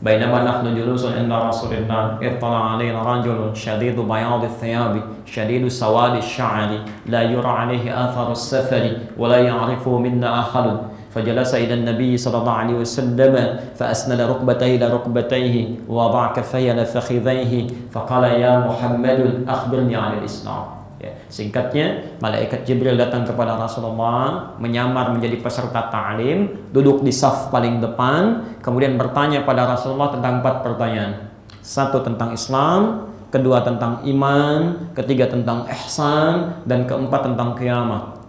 S2: bainama nahnu julusun inda Rasulillah, ittala 'alaina rajulun shadidu bayadi thiyabi, shadidu sawadi sya'ri, la yura 'alaihi atharu as-safari, wa la ya'rifu minna ahadun. فجلس إلى النبي صلى الله عليه وسلم فأسند ركبتيه إلى ركبتيه ووضع كفيه على فخذيه فقال يا محمد أخبرني عن الإسلام. Ya, singkatnya, malaikat Jibril datang kepada Rasulullah, menyamar menjadi peserta ta'lim, duduk di saf paling depan, kemudian bertanya pada Rasulullah tentang 4 pertanyaan. 1 tentang Islam, kedua tentang iman, ketiga tentang ihsan, dan keempat tentang kiamat.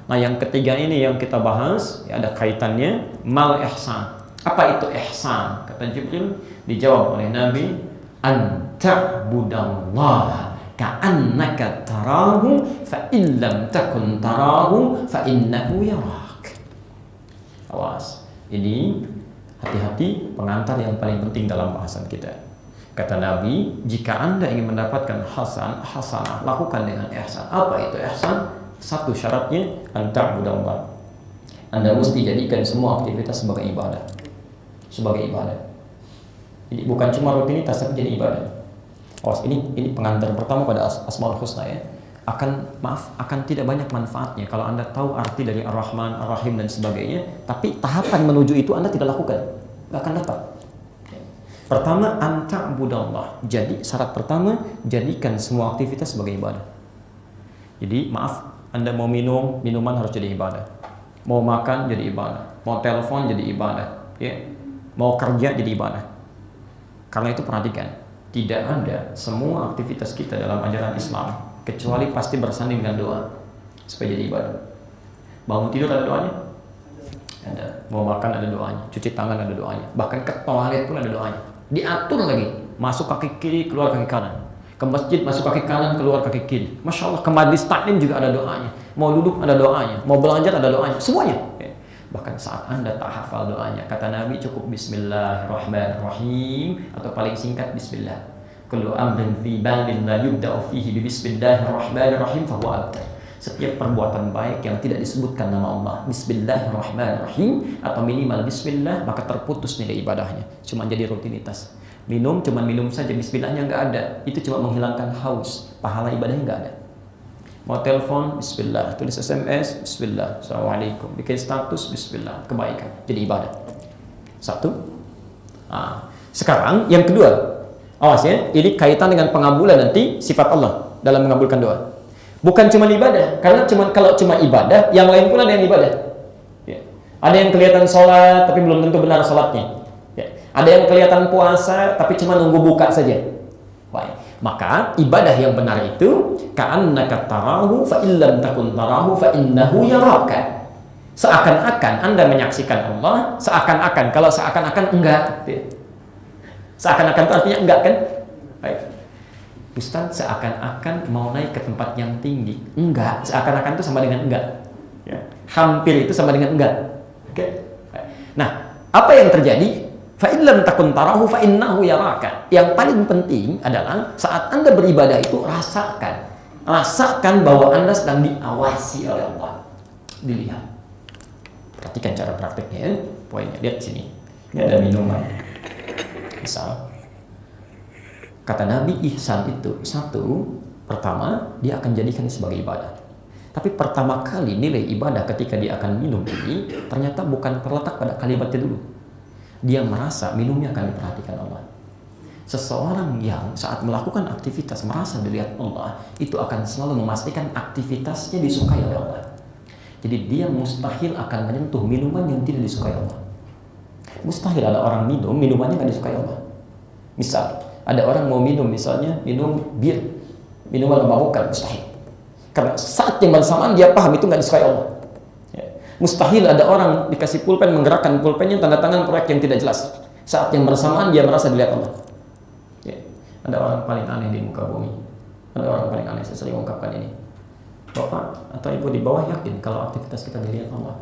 S2: Nah, yang ketiga ini yang kita bahas, ya, ada kaitannya, mal ihsan. Apa itu ihsan? Kata Jibril, dijawab oleh Nabi, anta'budallaha ka'annaka tarahu fa in lam takun tarahu fa innahu yarak. Awas. Ini hati-hati, pengantar yang paling penting dalam bahasan kita. Kata Nabi, jika Anda ingin mendapatkan hasanah, lakukan dengan ihsan. Apa itu ihsan? 1 syaratnya, anta'budallah. Anda mesti jadikan semua aktivitas sebagai ibadah. Jadi bukan cuma rutinitas, tapi jadi ibadah. Ini pengantar pertama pada Asmaul Husna ya. Akan tidak banyak manfaatnya kalau Anda tahu arti dari Ar-Rahman, Ar-Rahim dan sebagainya, tapi tahapan menuju itu Anda tidak lakukan, nggak akan dapat. Pertama, anta'budallah. Jadi syarat pertama, jadikan semua aktivitas sebagai ibadah. Jadi maaf, Anda mau minum, minuman harus jadi ibadah. Mau makan jadi ibadah. Mau telepon jadi ibadah. Ya. Mau kerja jadi ibadah. Karena itu perhatikan, tidak ada semua aktivitas kita dalam ajaran Islam kecuali pasti bersanding dengan doa supaya jadi ibadah. Bangun tidur ada doanya? Ada. Mau makan ada doanya, cuci tangan ada doanya, bahkan ke toilet pun ada doanya. Diatur lagi, masuk kaki kiri, keluar kaki kanan. Ke masjid masuk kaki kanan, keluar kaki kiri. Masya Allah, ke majlis taklim juga ada doanya. Mau duduk ada doanya, mau belajar ada doanya, semuanya. Bahkan saat Anda tak hafal doanya, kata Nabi cukup Bismillahirrahmanirrahim, atau paling singkat Bismillah. Kullu amrin fi balin la yubda'u fihi bi Bismillahirrahmanirrahim fahuwa abtar. Setiap perbuatan baik yang tidak disebutkan nama Allah Bismillahirrahmanirrahim atau minimal Bismillah, maka terputus nilai ibadahnya, cuma jadi rutinitas. Minum, cuma minum saja, Bismillahnya nggak ada, itu cuma menghilangkan haus, pahala ibadahnya nggak ada. Mau telepon, Bismillah. Tulis SMS, Bismillah. Assalamualaikum. Bikin status, Bismillah. Kebaikan, jadi ibadah. Satu. Sekarang yang kedua, awas ya, ini kaitan dengan pengabulan nanti sifat Allah dalam mengabulkan doa. Bukan cuma ibadah, karena kalau cuma ibadah, yang lain pun ada yang ibadah. Ya. Ada yang kelihatan sholat, tapi belum tentu benar sholatnya. Ya. Ada yang kelihatan puasa, tapi cuma nunggu buka saja. Baik. Maka ibadah yang benar itu ka'annaka tarahu fa illam takun tarahu fa innahu yaraka. Seakan-akan Anda menyaksikan Allah, seakan-akan. Kalau seakan-akan enggak. Seakan-akan itu artinya enggak kan? Baik. Ustaz, seakan-akan mau naik ke tempat yang tinggi. Enggak, seakan-akan itu sama dengan enggak. Ya. Hampir itu sama dengan enggak. Oke. Nah, apa yang terjadi? Fa illam takun tarahu fa innahu yaraka. Yang paling penting adalah saat Anda beribadah itu rasakan bahwa Anda sedang diawasi oleh Allah. Dilihat. Perhatikan cara prakteknya ya. Poinnya lihat sini. Ini ada minuman. Misal kata Nabi, ihsan itu satu, pertama dia akan jadikan sebagai ibadah. Tapi pertama kali nilai ibadah ketika dia akan minum ini ternyata bukan terletak pada kalimatnya dulu. Dia merasa minumnya akan diperhatikan Allah. Seseorang yang saat melakukan aktivitas merasa dilihat Allah, itu akan selalu memastikan aktivitasnya disukai oleh Allah. Jadi dia mustahil akan menyentuh minuman yang tidak disukai Allah. Mustahil ada orang minum, minumannya nggak disukai Allah. Misal, ada orang mau minum, misalnya minum bir, minuman memabukkan, mustahil. Karena saat yang bersamaan dia paham itu nggak disukai Allah. Mustahil ada orang dikasih pulpen, menggerakkan pulpennya, tanda tangan proyek yang tidak jelas. Saat yang bersamaan dia merasa dilihat Allah. Ya. Ada orang paling aneh di muka bumi. Ada orang paling aneh, saya sering ungkapkan ini. Bapak atau ibu di bawah yakin kalau aktivitas kita dilihat Allah,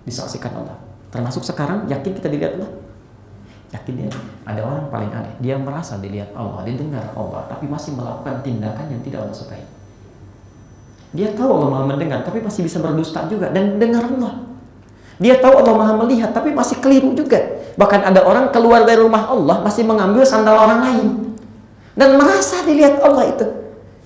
S2: disaksikan Allah. Termasuk sekarang yakin kita dilihat Allah. Yakin dia. Ada orang paling aneh, dia merasa dilihat Allah, didengar Allah, tapi masih melakukan tindakan yang tidak Allah sukai. Dia tahu Allah Maha mendengar, tapi masih bisa berdusta juga dan dengar Allah. Dia tahu Allah Maha melihat, tapi masih keliru juga. Bahkan ada orang keluar dari rumah Allah masih mengambil sandal orang lain dan merasa dilihat Allah itu.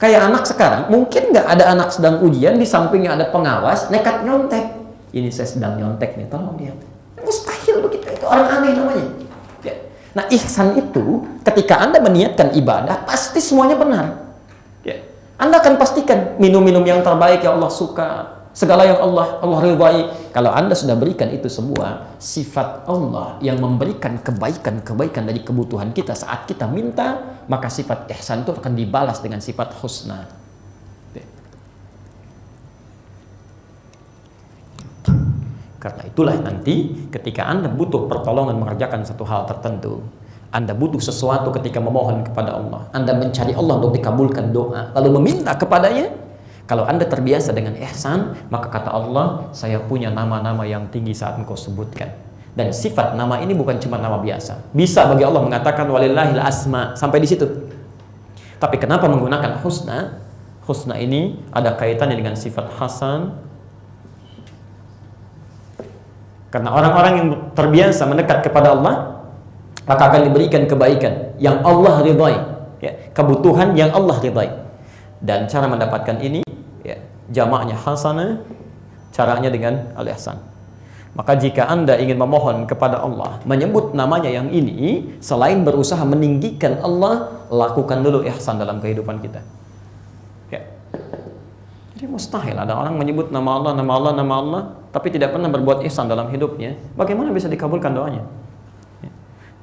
S2: Kayak anak sekarang, mungkin nggak ada anak sedang ujian, di sampingnya ada pengawas, nekat nyontek. Ini saya sedang nyontek nih, tolong lihat. Mustahil begitu, itu orang aneh namanya. Ya. Nah, ihsan itu ketika Anda meniatkan ibadah, pasti semuanya benar. Ya. Anda akan pastikan minum-minum yang terbaik yang Allah suka, segala yang Allah ridhai. Kalau Anda sudah berikan itu semua, sifat Allah yang memberikan kebaikan dari kebutuhan kita saat kita minta, maka sifat ihsan itu akan dibalas dengan sifat husna. Karena itulah nanti ketika Anda butuh pertolongan mengerjakan satu hal tertentu, Anda butuh sesuatu ketika memohon kepada Allah, Anda mencari Allah untuk dikabulkan doa, lalu meminta kepadanya. Kalau Anda terbiasa dengan ihsan, maka kata Allah, saya punya nama-nama yang tinggi saat engkau sebutkan. Dan sifat nama ini bukan cuma nama biasa. Bisa bagi Allah mengatakan walillahil asma, sampai di situ. Tapi kenapa menggunakan husna? Husna ini ada kaitannya dengan sifat hasan. Karena orang-orang yang terbiasa mendekat kepada Allah, maka akan diberikan kebaikan yang Allah ridhai, ya, kebutuhan yang Allah ridhai. Dan cara mendapatkan ini, ya, jamaknya hasanah, caranya dengan al-ihsan. Maka jika Anda ingin memohon kepada Allah, menyebut namanya yang ini, selain berusaha meninggikan Allah, lakukan dulu ihsan dalam kehidupan kita. Ya. Jadi mustahil ada orang menyebut nama Allah, nama Allah, nama Allah, tapi tidak pernah berbuat ihsan dalam hidupnya. Bagaimana bisa dikabulkan doanya? Ya.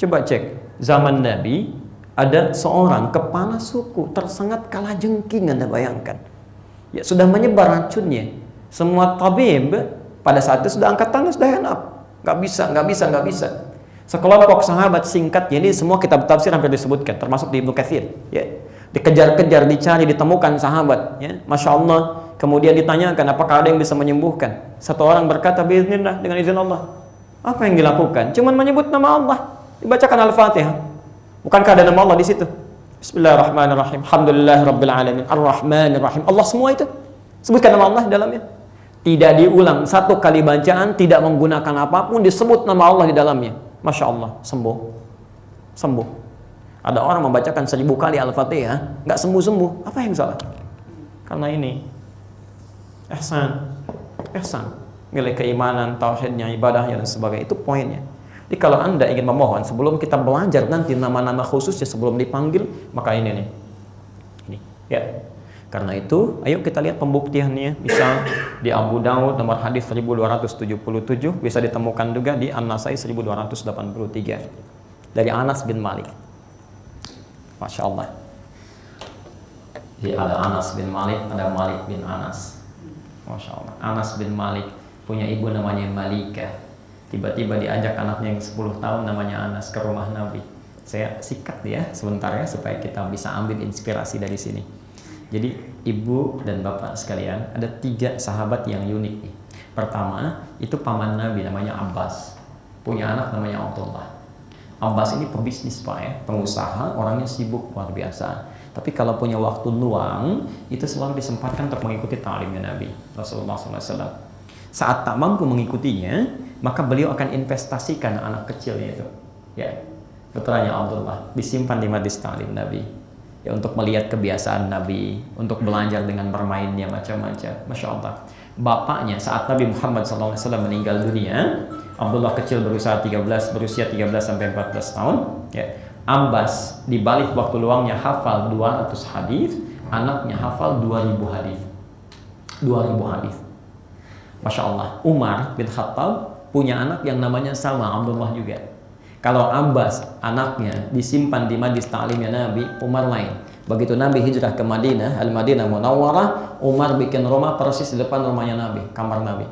S2: Coba cek, zaman Nabi ada seorang kepala suku tersengat kalajengking, Anda bayangkan. Ya, sudah menyebar racunnya. Semua tabib pada saat itu sudah angkat tangan, sudah hand up. Nggak bisa. Sekelompok sahabat, singkatnya ini semua kitab tafsir hampir disebutkan, termasuk di Ibnu Katsir. Ya. Dikejar-kejar, dicari, ditemukan sahabat. Ya. Masya Allah. Kemudian ditanyakan, apakah ada yang bisa menyembuhkan? Satu orang berkata, biiznillah, dengan izin Allah. Apa yang dilakukan? Cuman menyebut nama Allah. Dibacakan Al-Fatihah. Bukankah ada nama Allah di situ? Bismillahirrahmanirrahim. Alhamdulillahirabbil alamin. Ar-Rahmanirrahim. Allah semua itu. Sebutkan nama Allah di dalamnya. Tidak diulang, satu kali bacaan, tidak menggunakan apapun, disebut nama Allah di dalamnya. Masya Allah, sembuh. Ada orang membacakan 1000 kali Al-Fatihah, nggak sembuh-sembuh. Apa yang salah? Karena ini ihsan, nilai keimanan, tauhidnya, ibadahnya, dan sebagainya. Itu poinnya. Jadi kalau Anda ingin memohon, sebelum kita belajar nanti nama-nama khususnya sebelum dipanggil, maka ini nih. Ini, ya. Karena itu, ayo kita lihat pembuktiannya. Misal di Abu Daud nomor hadis 1277, bisa ditemukan juga di An-Nasai 1283 dari Anas bin Malik. Masya Allah. Jadi ada Anas bin Malik, ada Malik bin Anas. Masya Allah. Anas bin Malik punya ibu namanya Malika. Tiba-tiba diajak anaknya yang 10 tahun namanya Anas ke rumah Nabi. Saya sikat ya sebentar ya supaya kita bisa ambil inspirasi dari sini. Jadi ibu dan bapak sekalian, ada 3 sahabat yang unik nih. Pertama, itu paman Nabi namanya Abbas. Punya anak namanya Abdullah. Abbas ini pebisnis Pak ya, pengusaha, orangnya sibuk luar biasa. Tapi kalau punya waktu luang, itu selalu disempatkan untuk mengikuti ta'limnya Nabi Rasulullah SAW. Saat tak mampu mengikutinya, maka beliau akan investasikan anak kecilnya itu. Ya, putranya Abdullah disimpan di majlis ta'lim Nabi. Ya, untuk melihat kebiasaan Nabi, untuk belajar dengan bermainnya macam-macam. Masya Allah. Bapaknya saat Nabi Muhammad SAW meninggal dunia, Abdullah kecil berusia 13 sampai 14 tahun. Ya. Abbas di balik waktu luangnya hafal 200 hadis, anaknya hafal 2000 hadis. 2000 hadis. Masya Allah. Umar bin Khattab punya anak yang namanya sama, Abdullah juga. Kalau Abbas anaknya disimpan di majlis ta'limnya Nabi, Umar lain. Begitu Nabi hijrah ke Madinah, Al-Madinah Munawwarah, Umar bikin rumah persis di depan rumahnya Nabi, kamar Nabi.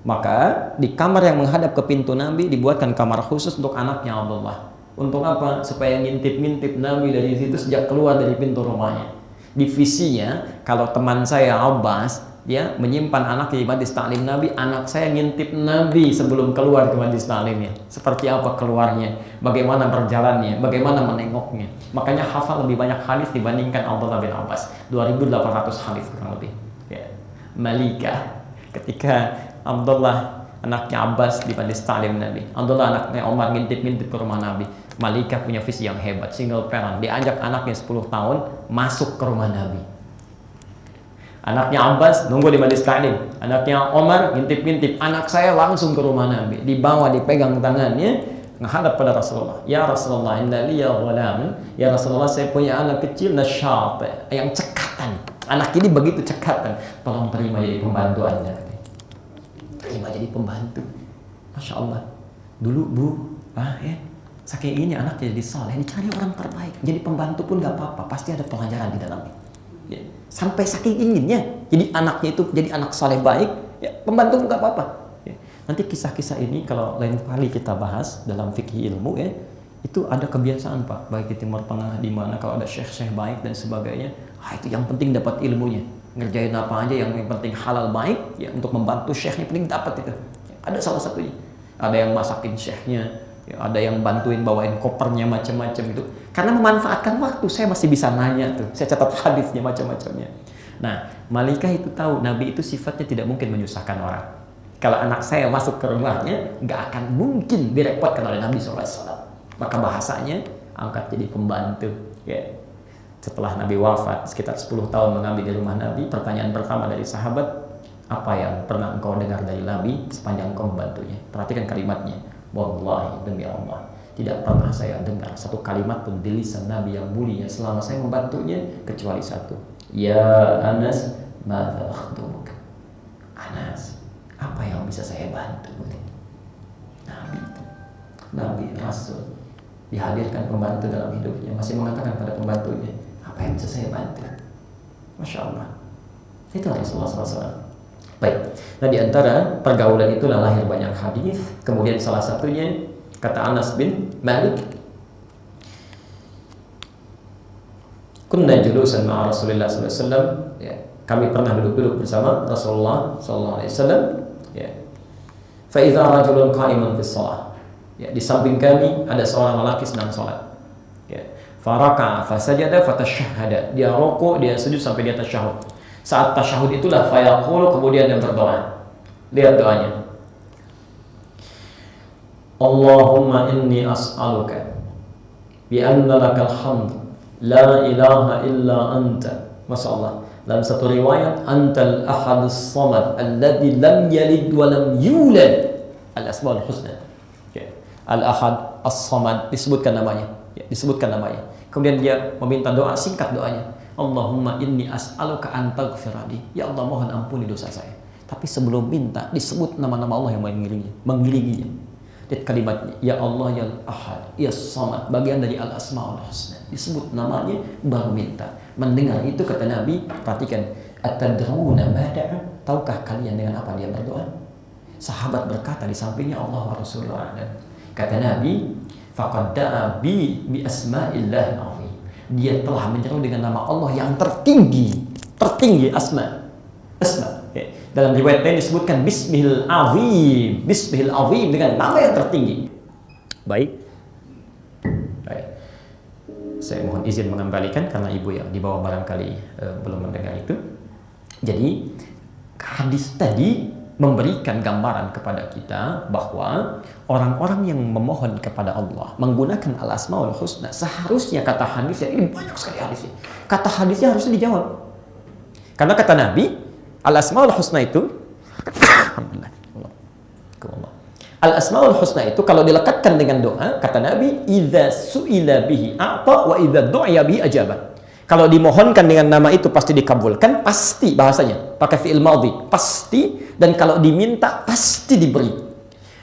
S2: Maka di kamar yang menghadap ke pintu Nabi dibuatkan kamar khusus untuk anaknya Abdullah. Untuk apa? Supaya ngintip-ngintip Nabi dari situ sejak keluar dari pintu rumahnya. Divisinya, kalau teman saya Abbas, dia menyimpan anak di majlis ta'lim Nabi, anak saya ngintip Nabi sebelum keluar ke majlis ta'limnya. Seperti apa keluarnya, bagaimana berjalannya, bagaimana menengoknya. Makanya hafal lebih banyak hadis dibandingkan Abdullah bin Abbas, 2800 hadis kurang lebih. Ya. Malika, ketika Abdullah anaknya Abbas di majlis ta'lim Nabi, Abdullah anaknya Umar ngintip-ngintip ke rumah Nabi. Malika punya visi yang hebat, single parent, diajak anaknya 10 tahun masuk ke rumah Nabi. Anaknya Abbas nunggu di majlis ta'lim. Anaknya Omar ngintip-ngintip. Anak saya langsung ke rumah Nabi. Dibawa, dipegang tangannya, menghadap pada Rasulullah. Ya Rasulullah, inna liya ghulam. Ya Rasulullah, saya punya anak kecil nasyat, yang cekatan. Anak ini begitu cekatan. Tolong terima jadi pembantu Anda. Terima jadi pembantu. Masya Allah. Dulu Bu, saking ini anak jadi soleh, dicari orang terbaik. Jadi pembantu pun gak apa-apa, pasti ada pelajaran di dalamnya. Ya. Sampai saking inginnya, jadi anaknya itu jadi anak soleh baik, ya, pembantu nggak apa-apa. Ya. Nanti kisah-kisah ini kalau lain kali kita bahas dalam fikih ilmu, ya, itu ada kebiasaan Pak, baik di Timur Tengah, di mana kalau ada syekh-syekh baik dan sebagainya, itu yang penting dapat ilmunya, ngerjain apa aja yang penting halal baik, ya, untuk membantu syekhnya penting dapat itu. Ya, ada salah satunya, ada yang masakin syekhnya, ya, ada yang bantuin bawain kopernya macam-macam itu. Karena memanfaatkan waktu, saya masih bisa nanya tuh, saya catat hadisnya macam-macamnya. Nah, Malikah itu tahu Nabi itu sifatnya tidak mungkin menyusahkan orang. Kalau anak saya masuk ke rumahnya, nggak akan mungkin direpotkan oleh Nabi SAW. Maka bahasanya angkat jadi pembantu. Ya. Setelah Nabi wafat, sekitar 10 tahun mengabdi di rumah Nabi, pertanyaan pertama dari sahabat, apa yang pernah engkau dengar dari Nabi sepanjang engkau membantunya. Perhatikan kalimatnya. Wallahi, demi Allah, tidak pernah saya dengar satu kalimat pun di lisan Nabi yang mulia selama saya membantunya kecuali satu. Ya Anas, madza akhdumuk. Anas, apa yang bisa saya bantu? Nabi itu, Nabi Rasul, dihadirkan pembantu dalam hidupnya, masih mengatakan pada pembantunya, apa yang bisa saya bantu? Masya Allah. Itu Rasulullah SAW. Baik, nah di antara pergaulan itulah lahir banyak hadis. Kemudian salah satunya kata Anas bin Malik, kunna julusan ma'a Rasulullah SAW, ya, kami pernah duduk-duduk bersama Rasulullah SAW, ya. Fa idza rajulun qa'imun fis shalah, ya, di samping kami ada seorang lelaki sedang salat, ya. Fa raka'a fa sajada fa tashahhada, dia rukuk, dia sujud sampai dia tasyahud. Saat tasyahud itulah fayaqul, kemudian dia berdoa. Lihat doanya. Allahumma inni as'aluka bi anna lakal hamd la ilaha illa anta. Masyaallah. Dalam satu riwayat, antal ahadus samad alladzi lam yalid wa lam yulad. Al-asmaul husna. Okay. Al-ahad as-samad, disebutkan namanya. Ya, disebutkan namanya. Kemudian dia meminta doa, singkat doanya. Allahumma inni as'aluka an taghfirali. Ya Allah, mohon ampuni dosa saya. Tapi sebelum minta disebut nama-nama Allah yang mengiringinya. Lihat kalimatnya, ya Allah ya Ahad, ya Samad, bagian dari Al-Asmaul Husna. Disebut namanya baru minta. Mendengar itu kata Nabi, perhatikan, atadruna ma da'a? Tahukah kalian dengan apa dia berdoa? Sahabat berkata di sampingnya, Allah wa Rasulullah. Kata Nabi, faqad da'a bi asma'illah azim. Dia telah menyeru dengan nama Allah yang tertinggi asma. Ya. Dalam riwayat lain disebutkan Bismihil Azim, dengan nama yang tertinggi. Baik. Saya mohon izin mengembalikan karena ibu yang di bawah barangkali belum mendengar itu. Jadi hadis tadi memberikan gambaran kepada kita bahwa orang-orang yang memohon kepada Allah menggunakan Al-Asmaul Husna, seharusnya kata hadisnya, ini banyak sekali hadisnya, kata hadisnya harusnya dijawab. Karena kata Nabi, Al-Asmaul Husna itu Al-Asmaul Husna itu kalau dilekatkan dengan doa, kata Nabi, idza su'ila bihi a'ta wa idza du'iya bihi ajaba. Kalau dimohonkan dengan nama itu pasti dikabulkan, pasti, bahasanya pakai fi'il madhi, pasti, dan kalau diminta pasti diberi.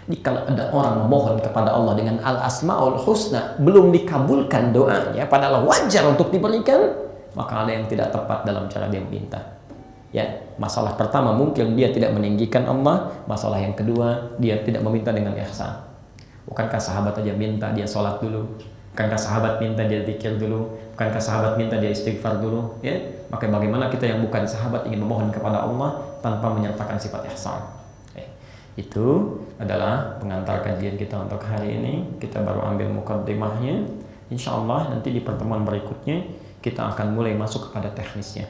S2: Jadi kalau ada orang memohon kepada Allah dengan Al-Asmaul Husna belum dikabulkan doanya, padahal wajar untuk diberikan, maka ada yang tidak tepat dalam cara dia meminta. Ya, masalah pertama mungkin dia tidak meninggikan Allah, masalah yang kedua dia tidak meminta dengan ihsan. Bukankah sahabat aja minta dia sholat dulu? Bukankah sahabat minta dia zikir dulu? Bukankah sahabat minta dia istighfar dulu? Ya, maka bagaimana kita yang bukan sahabat ingin memohon kepada Allah tanpa menyertakan sifat ihsan? Itu adalah pengantar kajian kita untuk hari ini. Kita baru ambil mukaddimahnya. Insya Allah nanti di pertemuan berikutnya kita akan mulai masuk kepada teknisnya.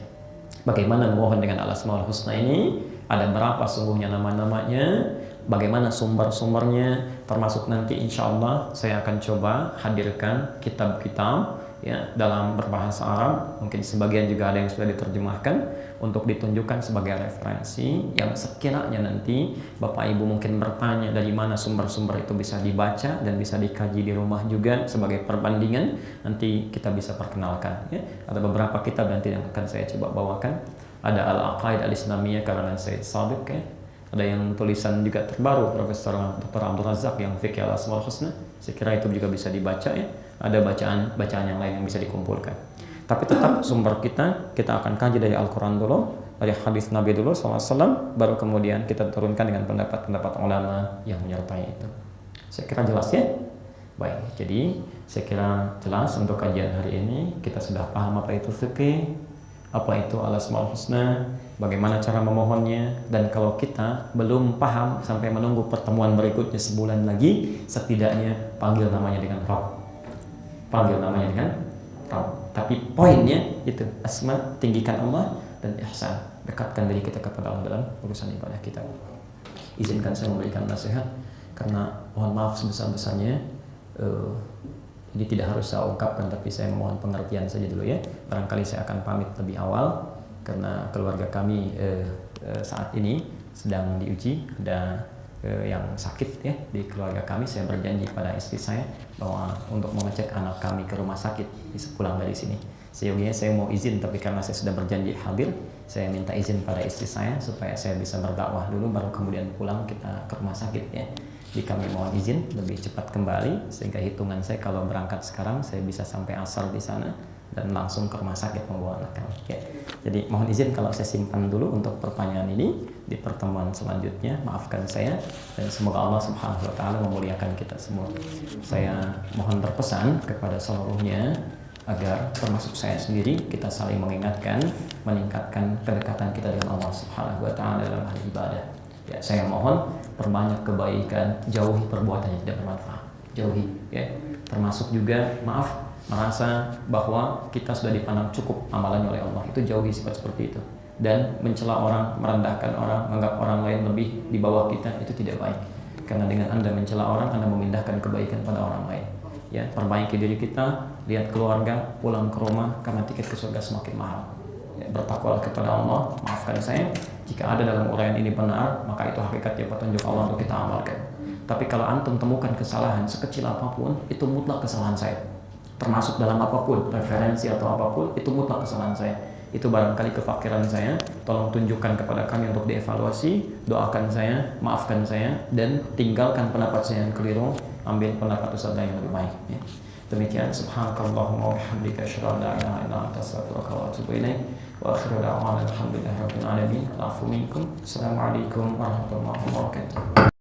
S2: Bagaimana memohon dengan Al-Asmaul Husna ini? Ada berapa sungguhnya nama-namanya? Bagaimana sumber-sumbernya? Termasuk nanti insya Allah saya akan coba hadirkan kitab-kitab ya dalam berbahasa Arab. Mungkin sebagian juga ada yang sudah diterjemahkan untuk ditunjukkan sebagai referensi yang sekiranya nanti Bapak Ibu mungkin bertanya dari mana sumber-sumber itu bisa dibaca dan bisa dikaji di rumah juga sebagai perbandingan, nanti kita bisa perkenalkan ya. Ada beberapa kitab nanti yang akan saya coba bawakan. Ada Al-Aqaid Al-Islamiyah karangan Said Sabiq ya. Ada yang tulisan juga terbaru Profesor Dr. Abdul Razak yang Fiqh Al-Asmaul Husna. Saya kira itu juga bisa dibaca ya. Ada bacaan yang lain yang bisa dikumpulkan. Tapi tetap sumber kita akan kaji dari Al-Quran dulu, dari hadis Nabi dulu SAW, baru kemudian kita turunkan dengan pendapat-pendapat ulama yang menyertai itu. Saya kira jelas ya? Baik, jadi saya kira jelas untuk kajian hari ini. Kita sudah paham apa itu fikih, apa itu Al-Asmaul Husna, bagaimana cara memohonnya, dan kalau kita belum paham sampai menunggu pertemuan berikutnya sebulan lagi, setidaknya panggil namanya dengan Rabb. Panggil namanya dengan Rabb. Tapi poinnya itu asma, tinggikan Allah, dan ihsan, dekatkan diri kita kepada Allah dalam urusan ibadah kita. Izinkan saya memberikan nasihat karena mohon maaf sebesar-besarnya, ini tidak harus saya ungkapkan, tapi saya mohon pengertian saja dulu ya. Barangkali saya akan pamit lebih awal karena keluarga kami saat ini sedang diuji, ada yang sakit ya di keluarga kami. Saya berjanji pada istri saya bahwa untuk mengecek anak kami ke rumah sakit bisa pulang dari sini. Seyogianya saya mau izin, tapi karena saya sudah berjanji hadir, saya minta izin pada istri saya supaya saya bisa berdakwah dulu, baru kemudian pulang kita ke rumah sakit ya. Jadi kami mohon izin lebih cepat kembali, sehingga hitungan saya kalau berangkat sekarang saya bisa sampai asar di sana dan langsung ke rumah sakit membawa anak kami ya. Jadi mohon izin kalau saya simpan dulu untuk pertanyaan ini di pertemuan selanjutnya. Maafkan saya, dan semoga Allah Subhanahu wa taala memuliakan kita semua. Saya mohon berpesan kepada seluruhnya agar termasuk saya sendiri kita saling mengingatkan, meningkatkan kedekatan kita dengan Allah Subhanahu wa taala dalam hal ibadah. Ya, saya mohon perbanyak kebaikan, jauhi perbuatan yang tidak bermanfaat. Jauhi ya. Termasuk juga merasa bahwa kita sudah dipandang cukup amalannya oleh Allah. Itu jauhi sifat seperti itu. Dan mencela orang, merendahkan orang, menganggap orang lain lebih di bawah kita, itu tidak baik. Karena dengan Anda mencela orang, Anda memindahkan kebaikan pada orang lain. Ya, perbaiki diri kita, lihat keluarga, pulang ke rumah, karena tiket ke surga semakin mahal. Ya, bertakwalah kepada Allah. Maafkan saya jika ada dalam uraian ini benar, maka itu hakikatnya petunjuk Allah untuk kita amalkan. Tapi kalau antum temukan kesalahan sekecil apapun, itu mutlak kesalahan saya. Termasuk dalam apapun, referensi atau apapun, itu mutlak kesalahan saya. Itu barangkali kefakiran saya. Tolong tunjukkan kepada kami untuk dievaluasi, doakan saya, maafkan saya, dan tinggalkan pendapat saya yang keliru, ambil pendapat ustaz yang lebih baik ya. Demikian, subhanakallahumma wa bihamdika asyhadu an la ilaha illa anta astaghfiruka wa atubu ilaik. Wa akhiru da'wana alhamdulillahi rabbil alamin. Afu minkum. Assalamualaikum warahmatullahi wabarakatuh.